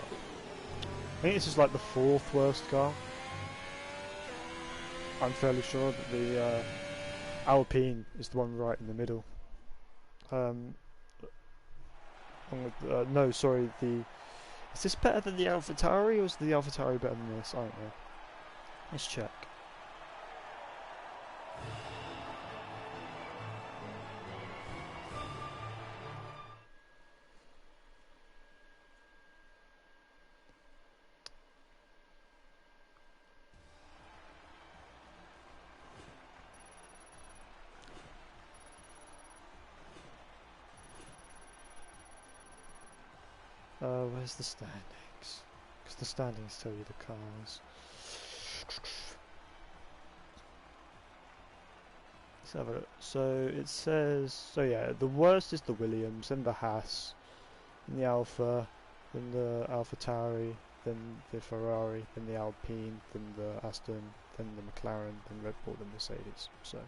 I think this is like the 4th worst car. I'm fairly sure that the Alpine is the one right in the middle. No, sorry, is this better than the AlphaTauri, or is the AlphaTauri better than this? I don't know. Let's check. Where's the standings? Because the standings tell you the cars. Let's have a look. So it says, so yeah, the worst is the Williams, then the Haas, then the Alfa, then the AlphaTauri, then the Ferrari, then the Alpine, then the Aston, then the McLaren, then Red Bull, then Mercedes. So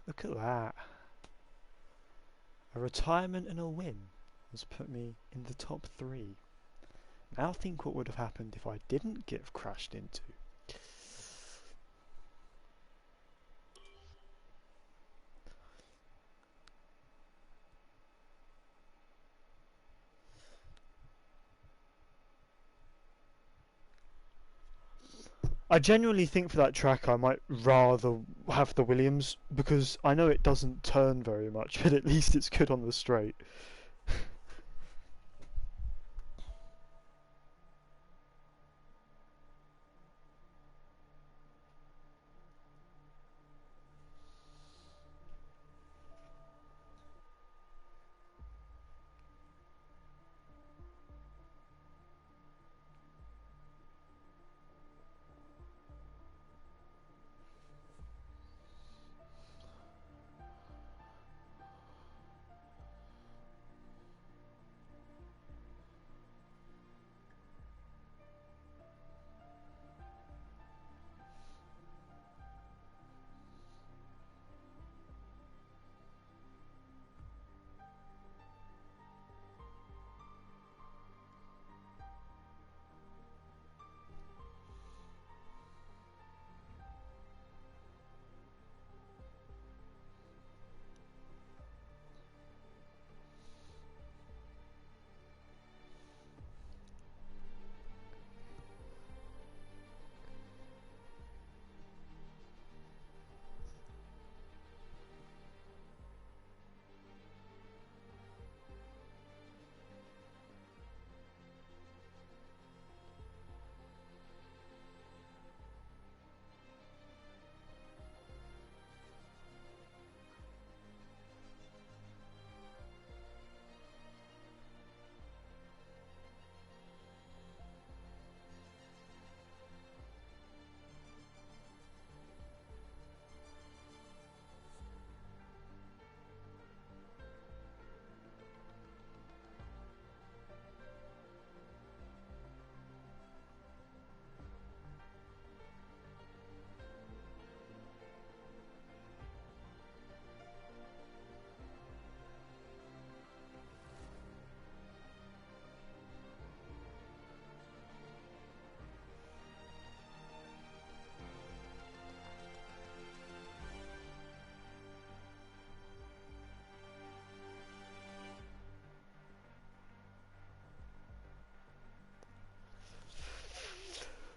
look at that. A retirement and a win has put me in the top 3. Now think what would have happened if I didn't get crashed into. I genuinely think for that track I might rather have the Williams, because I know it doesn't turn very much, but at least it's good on the straight.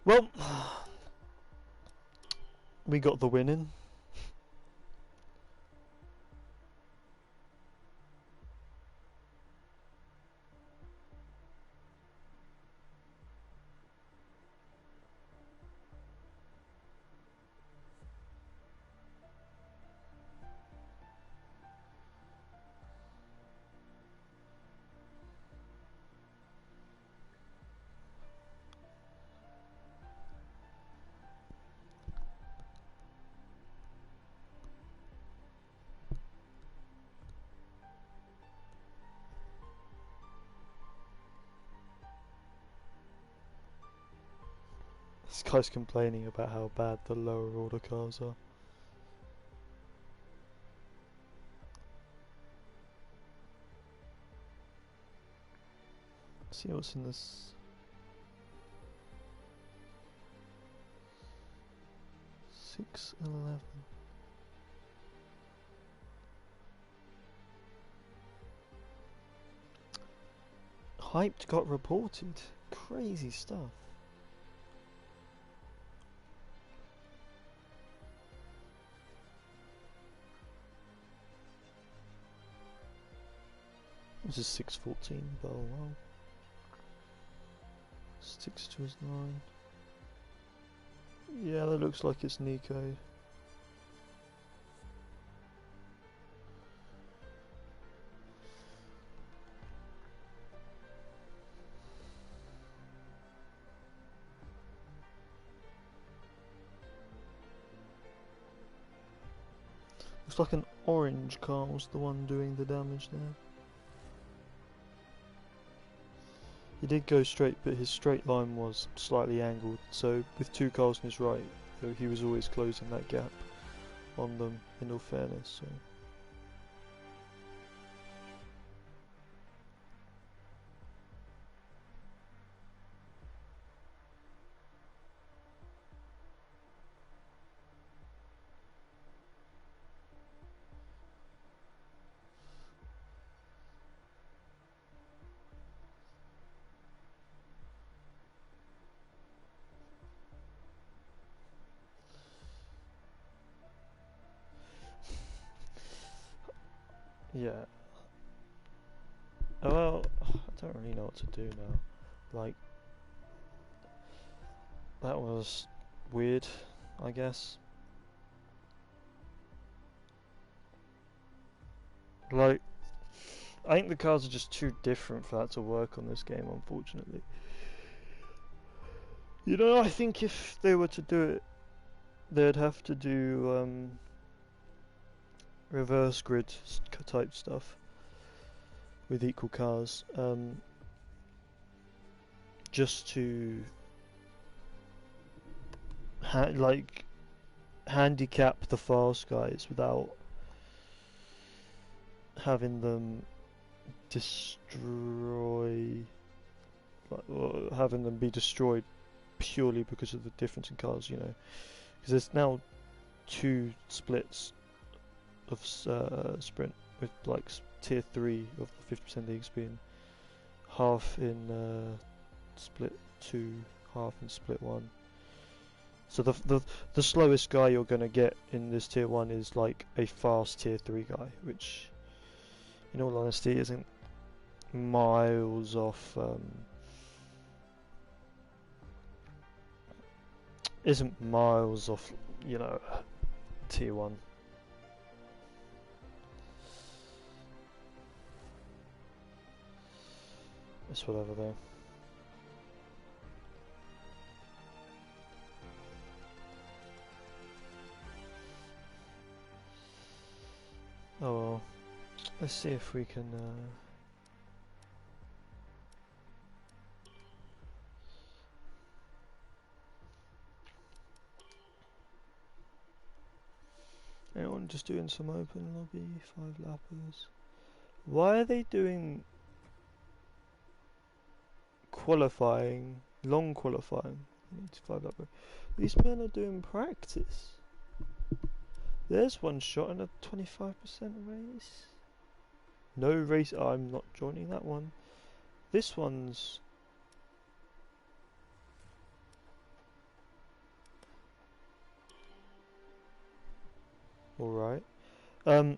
Well, we got the winning. This guy's complaining about how bad the lower order cars are. Let's see what's in this. 611. Hyped got reported. Crazy stuff. This is 614, but oh wow. 6 to his 9. Yeah, that looks like it's Nico. Looks like an orange car was the one doing the damage there. He did go straight, but his straight line was slightly angled, so with two cars on his right, he was always closing that gap on them, in all fairness. So. Yeah. Well, I don't really know what to do now. Like, that was weird, I guess. Like, I think the cars are just too different for that to work on this game, unfortunately. You know, I think if they were to do it, they'd have to do reverse grid type stuff with equal cars, just to like handicap the fast guys without having them destroy, or having them be destroyed purely because of the difference in cars. You know, because there's now two splits of sprint, with like tier 3 of the 50% leagues being half in split 2, half in split 1. So the slowest guy you're going to get in this tier 1 is like a fast tier 3 guy, which in all honesty isn't miles off you know, tier 1. It's whatever though. Oh well. Let's see if we can anyone just doing some open lobby 5 lappers. Why are they doing qualifying, long qualifying? 5 lapper. These men are doing practice. There's one shot and a 25% race. No race. Oh, I'm not joining that one. This one's Um,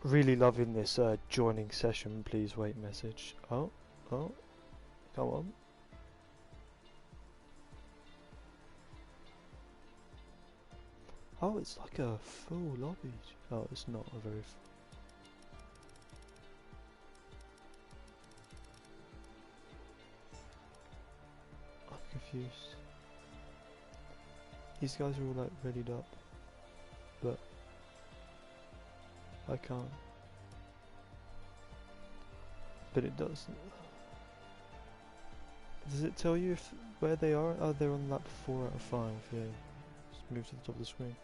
really loving this joining session, please wait message. Oh, come on. Oh, it's like a full lobby. Oh, it's not a very... I'm confused. These guys are all like readied up, but I can't. But it doesn't. Does it tell you if where they are? Oh, they're on lap 4 out of 5. Yeah, just move to the top of the screen.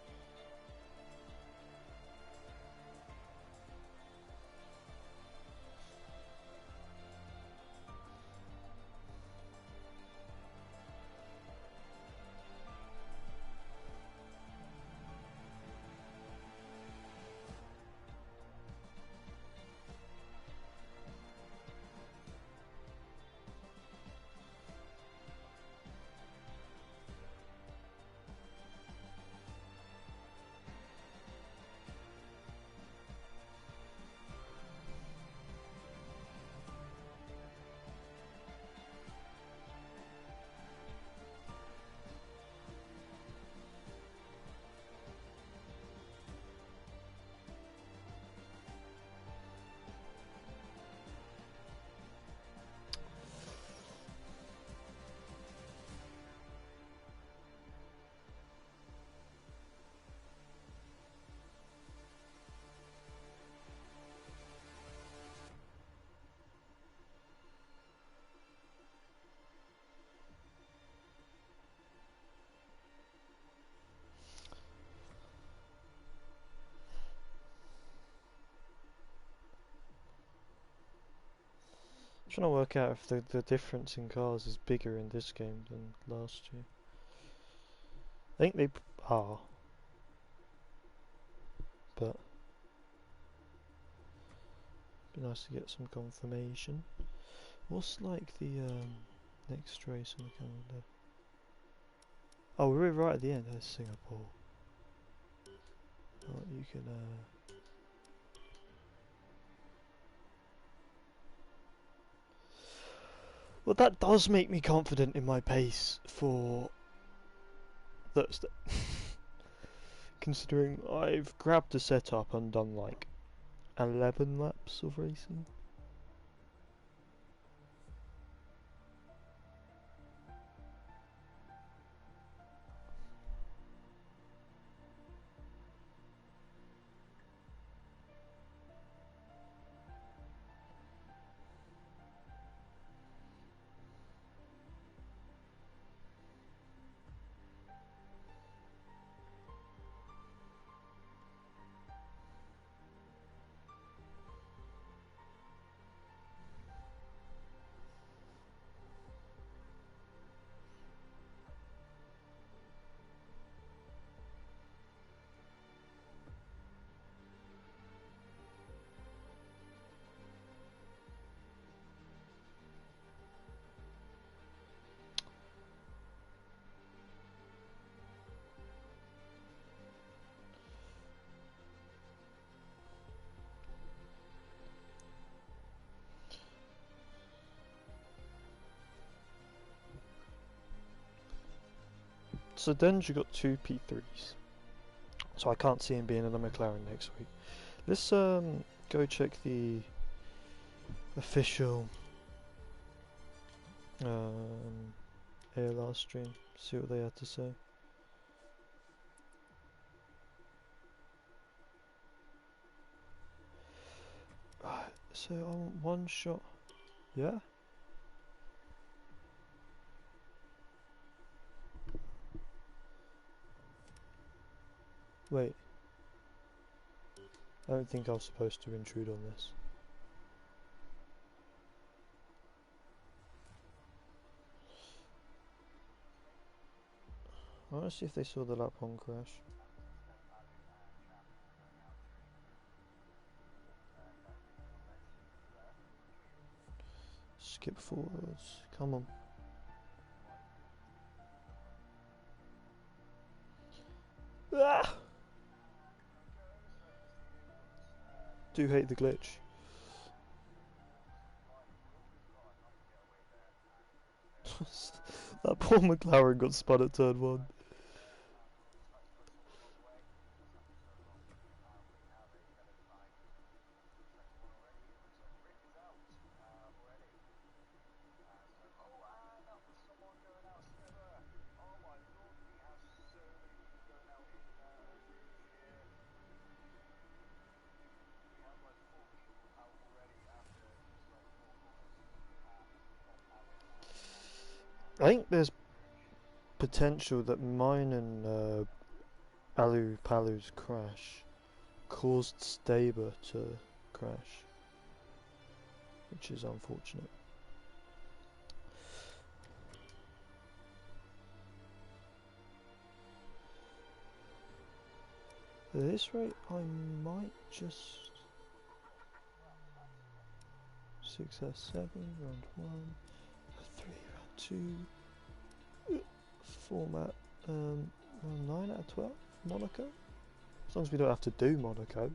I'm trying to work out if the difference in cars is bigger in this game than last year. I think they are, but it'd be nice to get some confirmation. What's like the next race on the calendar? Oh, we're right at the end. There's Singapore. Oh, you can well, that does make me confident in my pace for Thursday. Considering I've grabbed the setup and done like 11 laps of racing. So Den's got 2 P3s, so I can't see him being in a McLaren next week. Let's go check the official ALR stream, see what they had to say. Right, So I want one shot. Yeah? Wait. I don't think I was supposed to intrude on this. I want to see if they saw the lap one crash. Skip forwards. Come on. Ah! Do hate the glitch. That poor McLaren got spun at turn 1. I think there's potential that mine and Alu Palu's crash caused Staber to crash, which is unfortunate. At this rate, I might just 6S7, round 1, 3, round 2, format, round 9 out of 12, Monaco. As long as we don't have to do Monaco,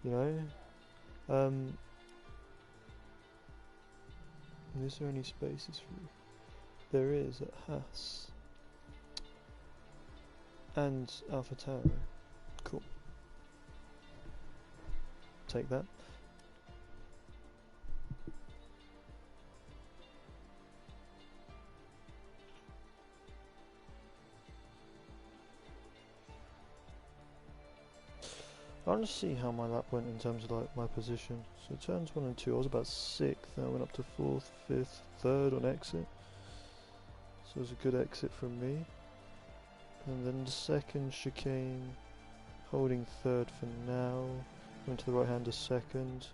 you know. Is there any spaces for you? There is at Haas and Alpha Tower. Cool. Take that. I want to see how my lap went in terms of like my position. So turns 1 and 2, I was about 6th, then I went up to 4th, 5th, 3rd on exit. So it was a good exit from me. And then the second chicane, holding 3rd for now. Went to the right hander 2nd.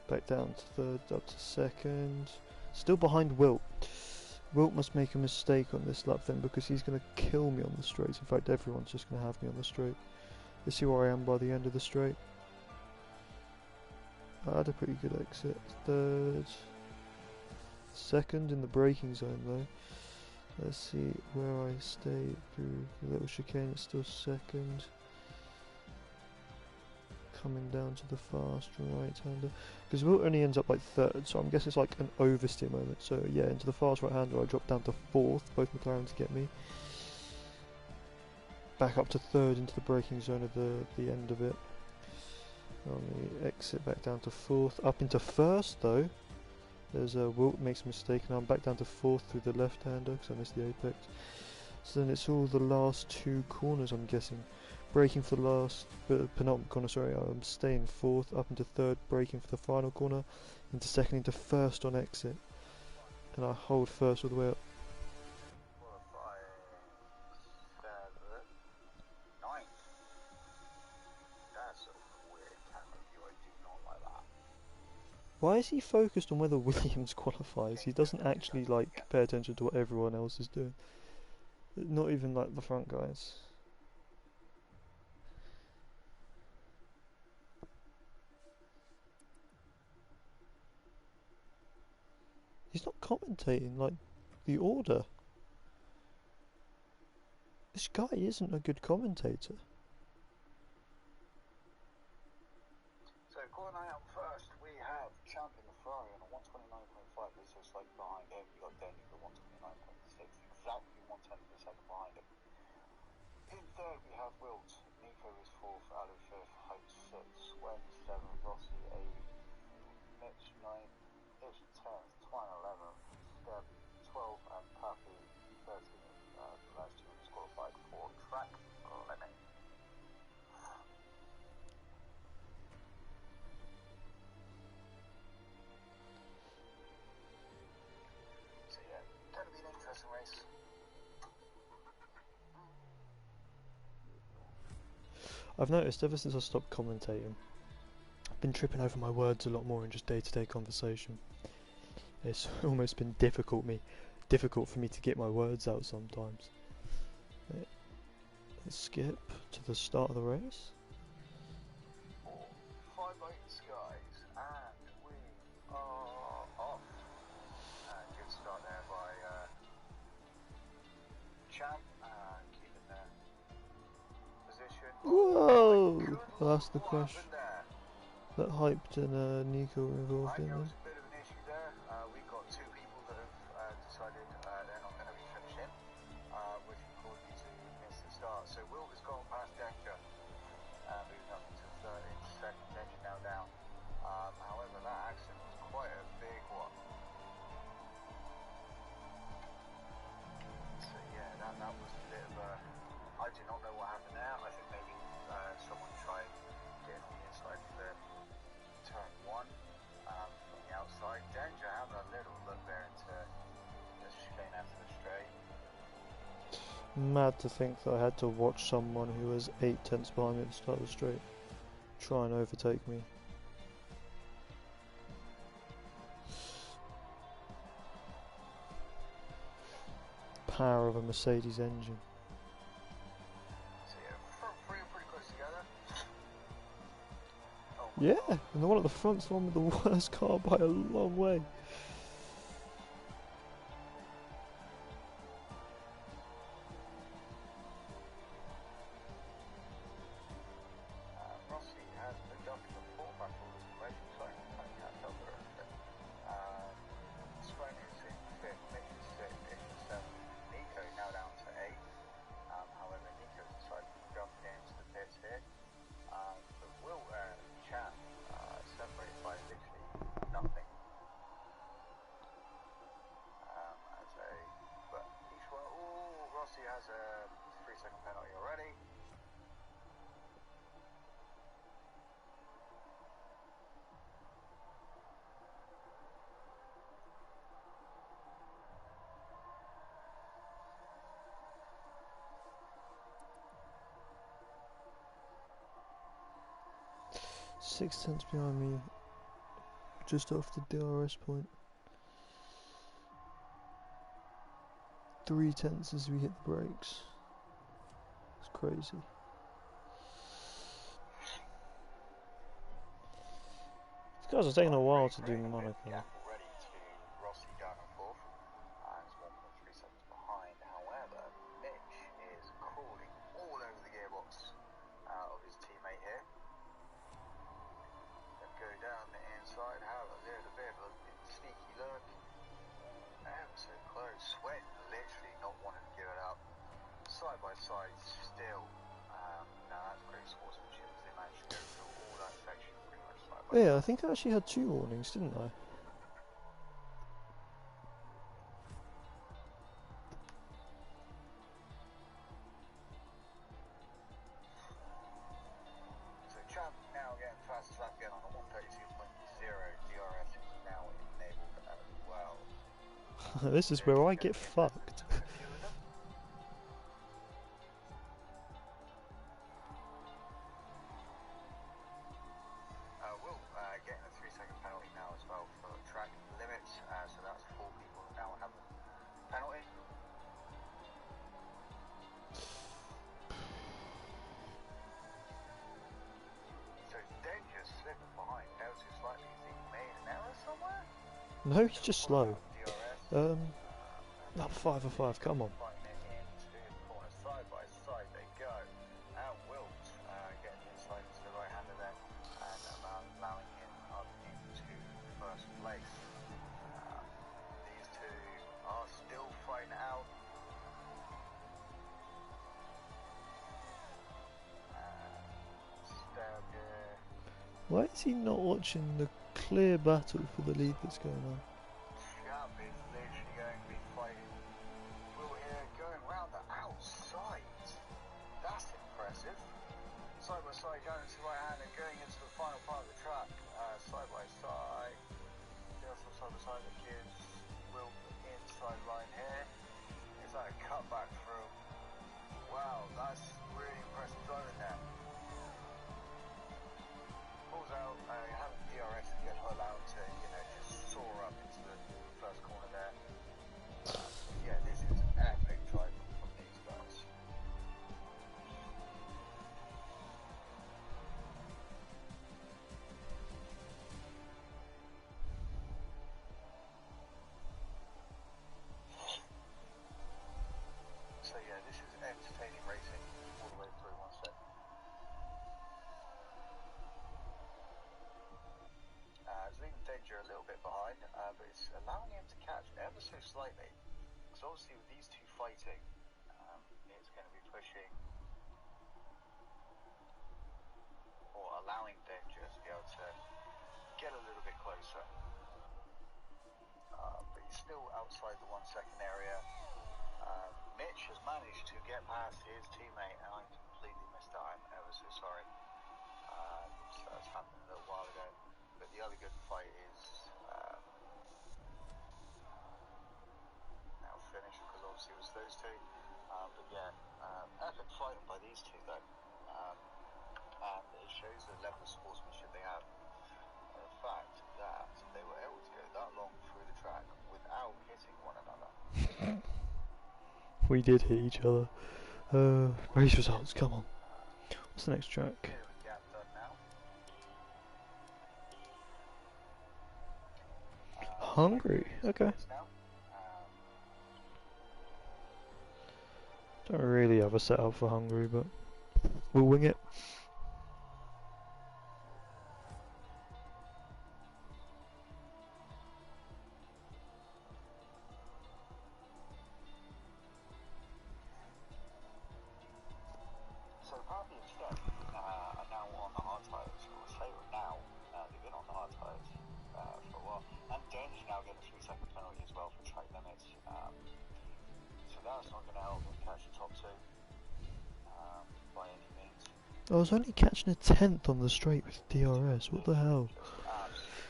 Back down to 3rd, up to 2nd. Still behind Wilt. Wilt must make a mistake on this lap then, because he's going to kill me on the straight. In fact, everyone's just going to have me on the straight. Let's see where I am by the end of the straight. I had a pretty good exit. 3rd. 2nd in the braking zone though. Let's see where I stay through the little chicane. It's still 2nd. Coming down to the fast right-hander. Because Wilt only ends up like 3rd, so I'm guessing it's like an oversteer moment. So yeah, into the fast right-hander I dropped down to 4th. Both McLarens get me. Back up to 3rd into the braking zone of the end of it. On the exit back down to 4th. Up into 1st though. There's a Wilt makes a mistake and I'm back down to 4th through the left-hander because I missed the apex. So then it's all the last 2 corners I'm guessing. Braking for the last penultimate corner, sorry, I'm staying 4th, up into 3rd, braking for the final corner, into 2nd, into 1st on exit. And I hold 1st all the way up. Why is he focused on whether Williams qualifies? He doesn't actually like pay attention to what everyone else is doing. Not even like the front guys. He's not commentating like the order. This guy isn't a good commentator. So calling out first, we have champion Ferrari on a 129.5. This is like behind him. We got Daniel at 129.6, exactly 1/10 of a second behind him. In 3rd we have Wilt. Nico is 4th, Alu 5th, Hope 6th, Swen 7th, Rossi 8th, Mitch 9th, Ish 10th, Twine 11th, Steb 12th, and Puffy 13th. The last 2 disqualified for track limit. I've noticed ever since I stopped commentating, I've been tripping over my words a lot more in just day-to-day conversation. It's almost been difficult for me to get my words out sometimes. Let's skip to the start of the race. 5 lanes, guys, and we are off. Good start there by Champ, keeping their position. Whoa! Good Well, that's the Lord, what crash happened there? that Hyped and Nico were involved Right, in. there Then. was a bit of an issue there. We've got 2 people that have decided they're not going to be finishing, which will cause you to miss the start. So Will has gone past Danger, moving up into 32nd. Danger now down. However, that accident was quite a big one. So yeah, that was a bit of a... I do not know what happened there. I think maybe someone tried getting on the inside for the turn 1 from the outside. Danger having a little look there into the chicane after the straight. Mad to think that I had to watch someone who was 8 tenths behind me at the start of the straight try and overtake me. Power of a Mercedes engine. So yeah, front 3 are pretty close together. Oh my Yeah, God. and the one at the front's the one with the worst car by a long way. Rossi has moved up to the 4th after all this information, so I can't tell the rest of it. Spaniard's in 5th, Mitch is 6th, Ish is 7th. Nico now down to 8th. However, Nico's decided to jump into the pits here. But Will Chan separated by literally nothing. But each one, Rossi has a 3-second penalty already. Six tenths behind me, just off the DRS point. 3 tenths as we hit the brakes. It's crazy. These guys are taking a while to do Monaco. Gap already to Rossi down in 4th, and is 1.3 seconds behind. However, Mitch is crawling all over the gearbox of his teammate here. Then go down the inside, have a little bit of a sneaky look. Ever so close, Sweat literally not wanting to give it up. Side by side still. Now that's great sportsmanship as they managed to go through all that section pretty much side by side. Yeah, I think I actually had 2 warnings, didn't I? So Champ now getting fastest lap again on a 132.0. DRS is now enabled as well. This is where I get fucked. Will getting a 3-second penalty now as well for track limits. So that's 4 people who now have a penalty. So Danger slipping behind ever so slightly. Has he made an error somewhere? No, he's just slow. DRS. Not 5 or 5, come on. Fighting it into the corner, side by side they go. Now Wilt getting inside into the right hander there and allowing him up into first place. These 2 are still fighting out. Stab here. Why is he not watching the clear battle for the lead that's going on? Champ is literally going to be fighting. Will here going round the outside. That's impressive. Side by side, down into the right hand and going into the final part of the track. Side by side. Just side by side that gives Will the inside line here. Is that a cutback through? Wow, that's really impressive driving there. entertaining racing all the way through one set. It's leaving Danger a little bit behind, but it's allowing him to catch ever so slightly. Because obviously with these two fighting, it's going to be pushing or allowing Danger to be able to get a little bit closer. But he's still outside the 1 second area. Mitch has managed to get past his teammate, and I completely missed that. I'm ever so sorry. So that's happened a little while ago. But the other good fight is now finished, because obviously it was those two. But yeah, epic fighting by these two though. And it shows the level of sportsmanship they have. And the fact that they were able to go that long through the track without hitting one another. We did hit each other. Race results, come on. What's the next track? Bit of a gap done now. Hungary, okay. Now. Don't really have a setup for Hungary, but we'll wing it. So apparently instead, are now on the hard tyres. Or say now, they've been on the hard tyres for a while. And Danger's now getting a 3 second penalty as well for track limits. So that's not going to help him catch the top two by any means. I was only catching a 10th on the straight with DRS, what the hell? Just absolutely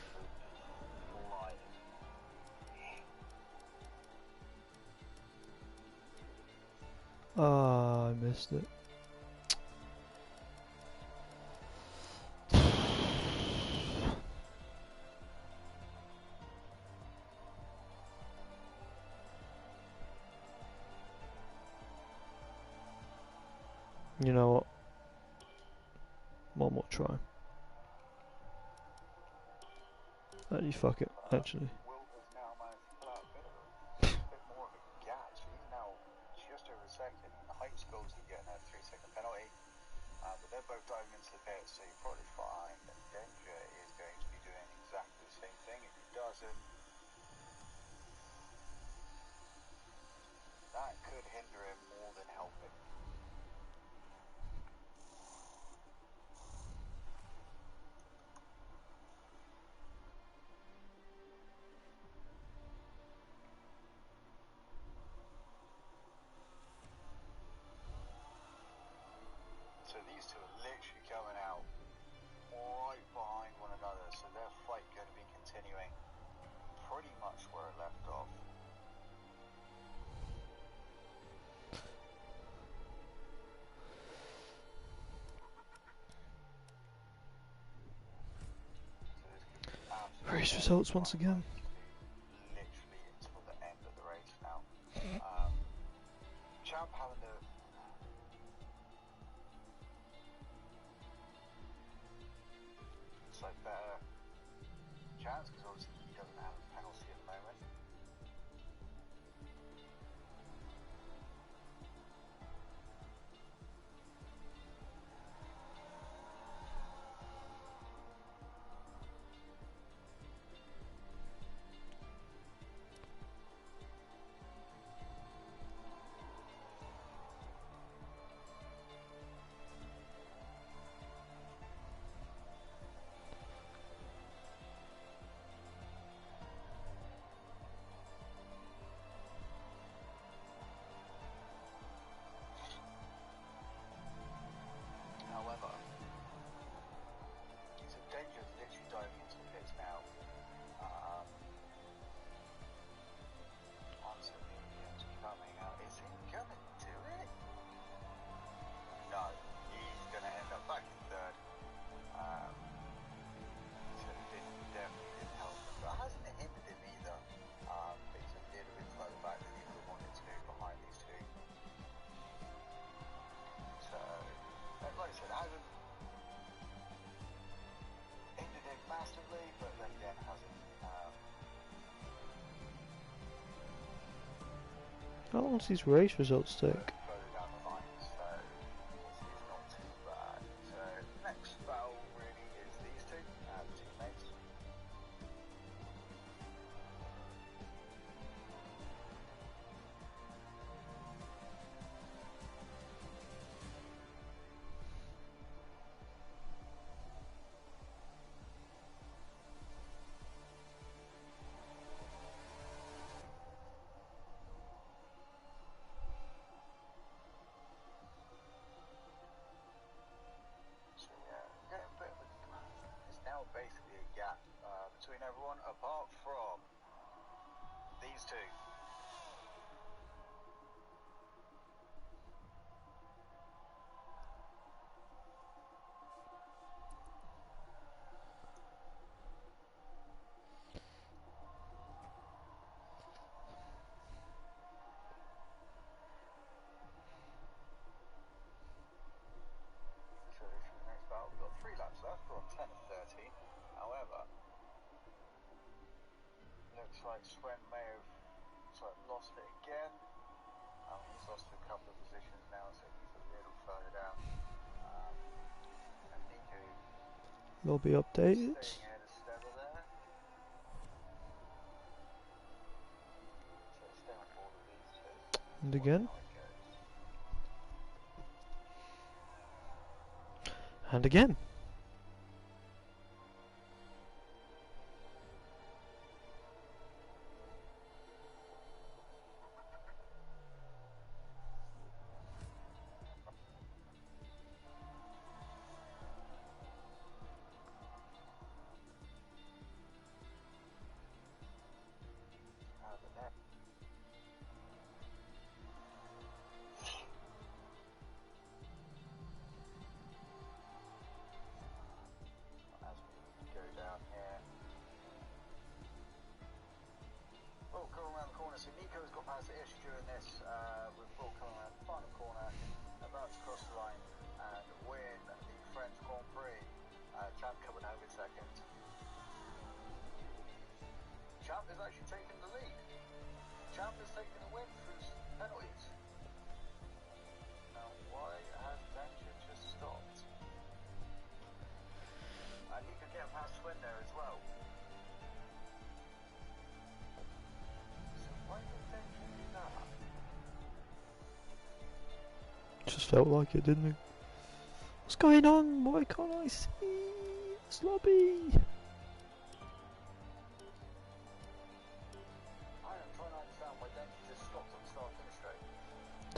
flying. Ah, I missed it. You know what? One more try. Actually, fuck it, actually. Will has now managed to pull out a bit more of a gap. So he's now just over a second. And the Heights goals are getting a 3 second penalty. But they're both diving into the pit, so you probably find that Danger is going to be doing exactly the same thing. If he doesn't, that could hinder him more than help him. So these two are literally coming out right behind one another, so their fight going to be continuing pretty much where it left off. Race results once again. Literally until the end of the race now. Champ having the it's like better chance, because obviously he doesn't have a penalty at the moment. However, so Danger is literally diving into the pits now. Onto mediums coming out. Is he gonna do it? No, he's gonna end up back in third. So it definitely didn't help him, but it hasn't hindered him either. But he's a little bit further back than he would have wanted to behind these two. So, like I said, it hasn't hindered him massively, but then again hasn't. How long does these race results take? Further down the line. everyone, apart from these two. So this is the next battle. We've got 3 laps left. We're on 10 of 13. However, looks like Sven may have lost it again. He's lost a couple of positions now, so he's a little further down. And Nico Lobby update. staying ahead of Stella there. So stay on board with these two. And again. How it goes. And again. So Nico's got past the issue during this, with Paul coming around the final corner, about to cross the line and win the French Grand Prix. Champ coming home in second. Champ is actually taking the lead. Champ is taking the win through penalties. Now, why has Danger just stopped? And he could get past Swin there as well. Why did Danger do that? Just felt like it, didn't it? What's going on? Why can't I see this lobby? I am trying to understand why Danger just stopped on start finish straight.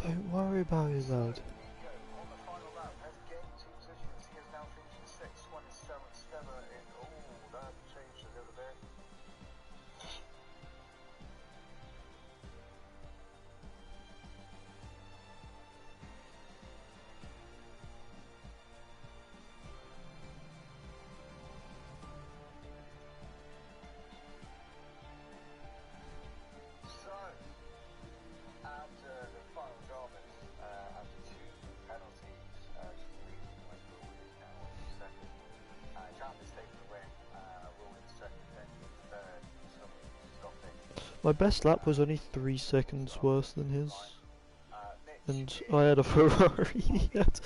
Don't worry about it, lad. Nico on the final lap has gained 2 positions. He is now finishing 6th, 1 is 7th, Stella in. Oh, that changed a little bit. So, after the final dramas, after 2 penalties, Will is now in second. Champ is taking the win. Will in second, then in third. Stopping. My best lap was only 3 seconds worse than his. Mitch And I had a Ferrari. He had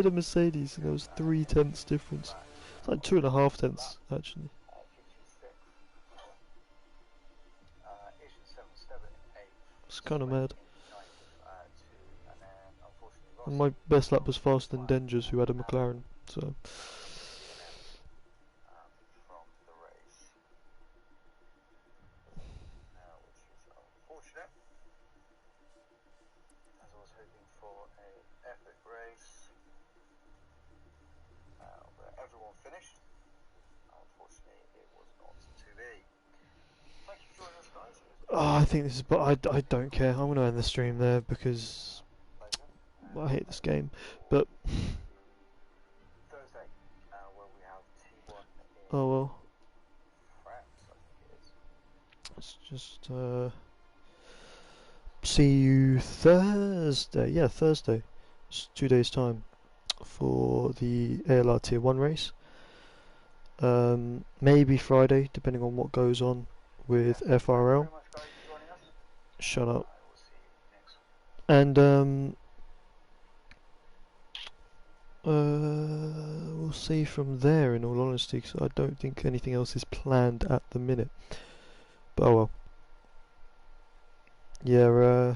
a Mercedes, and there was 3/10 difference. It's like 2.5 tenths, actually. 56. Ish in 7th, Stella in 8th. It's kind of mad. And then unfortunately And lost my best lap was faster than Denger's, who had a McLaren. So from the race. Which is unfortunate, as I was hoping for a epic race where everyone finished. Unfortunately, it was not to be. Thank you for joining us, guys. I think this is. But I don't care. I'm gonna end the stream there because I hate this game. But Thursday, where we have T1 in oh well. France, I think it is. Let's just see you Thursday. Yeah, Thursday. It's 2 days time for the ALR Tier 1 race. Maybe Friday, depending on what goes on with FRL. Thank you very much, guys, for joining us. Shut up. I will see you next week. And we'll see from there, in all honesty, because I don't think anything else is planned at the minute. But oh well. Yeah,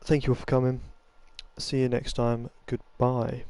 thank you all for coming. See you next time. Goodbye.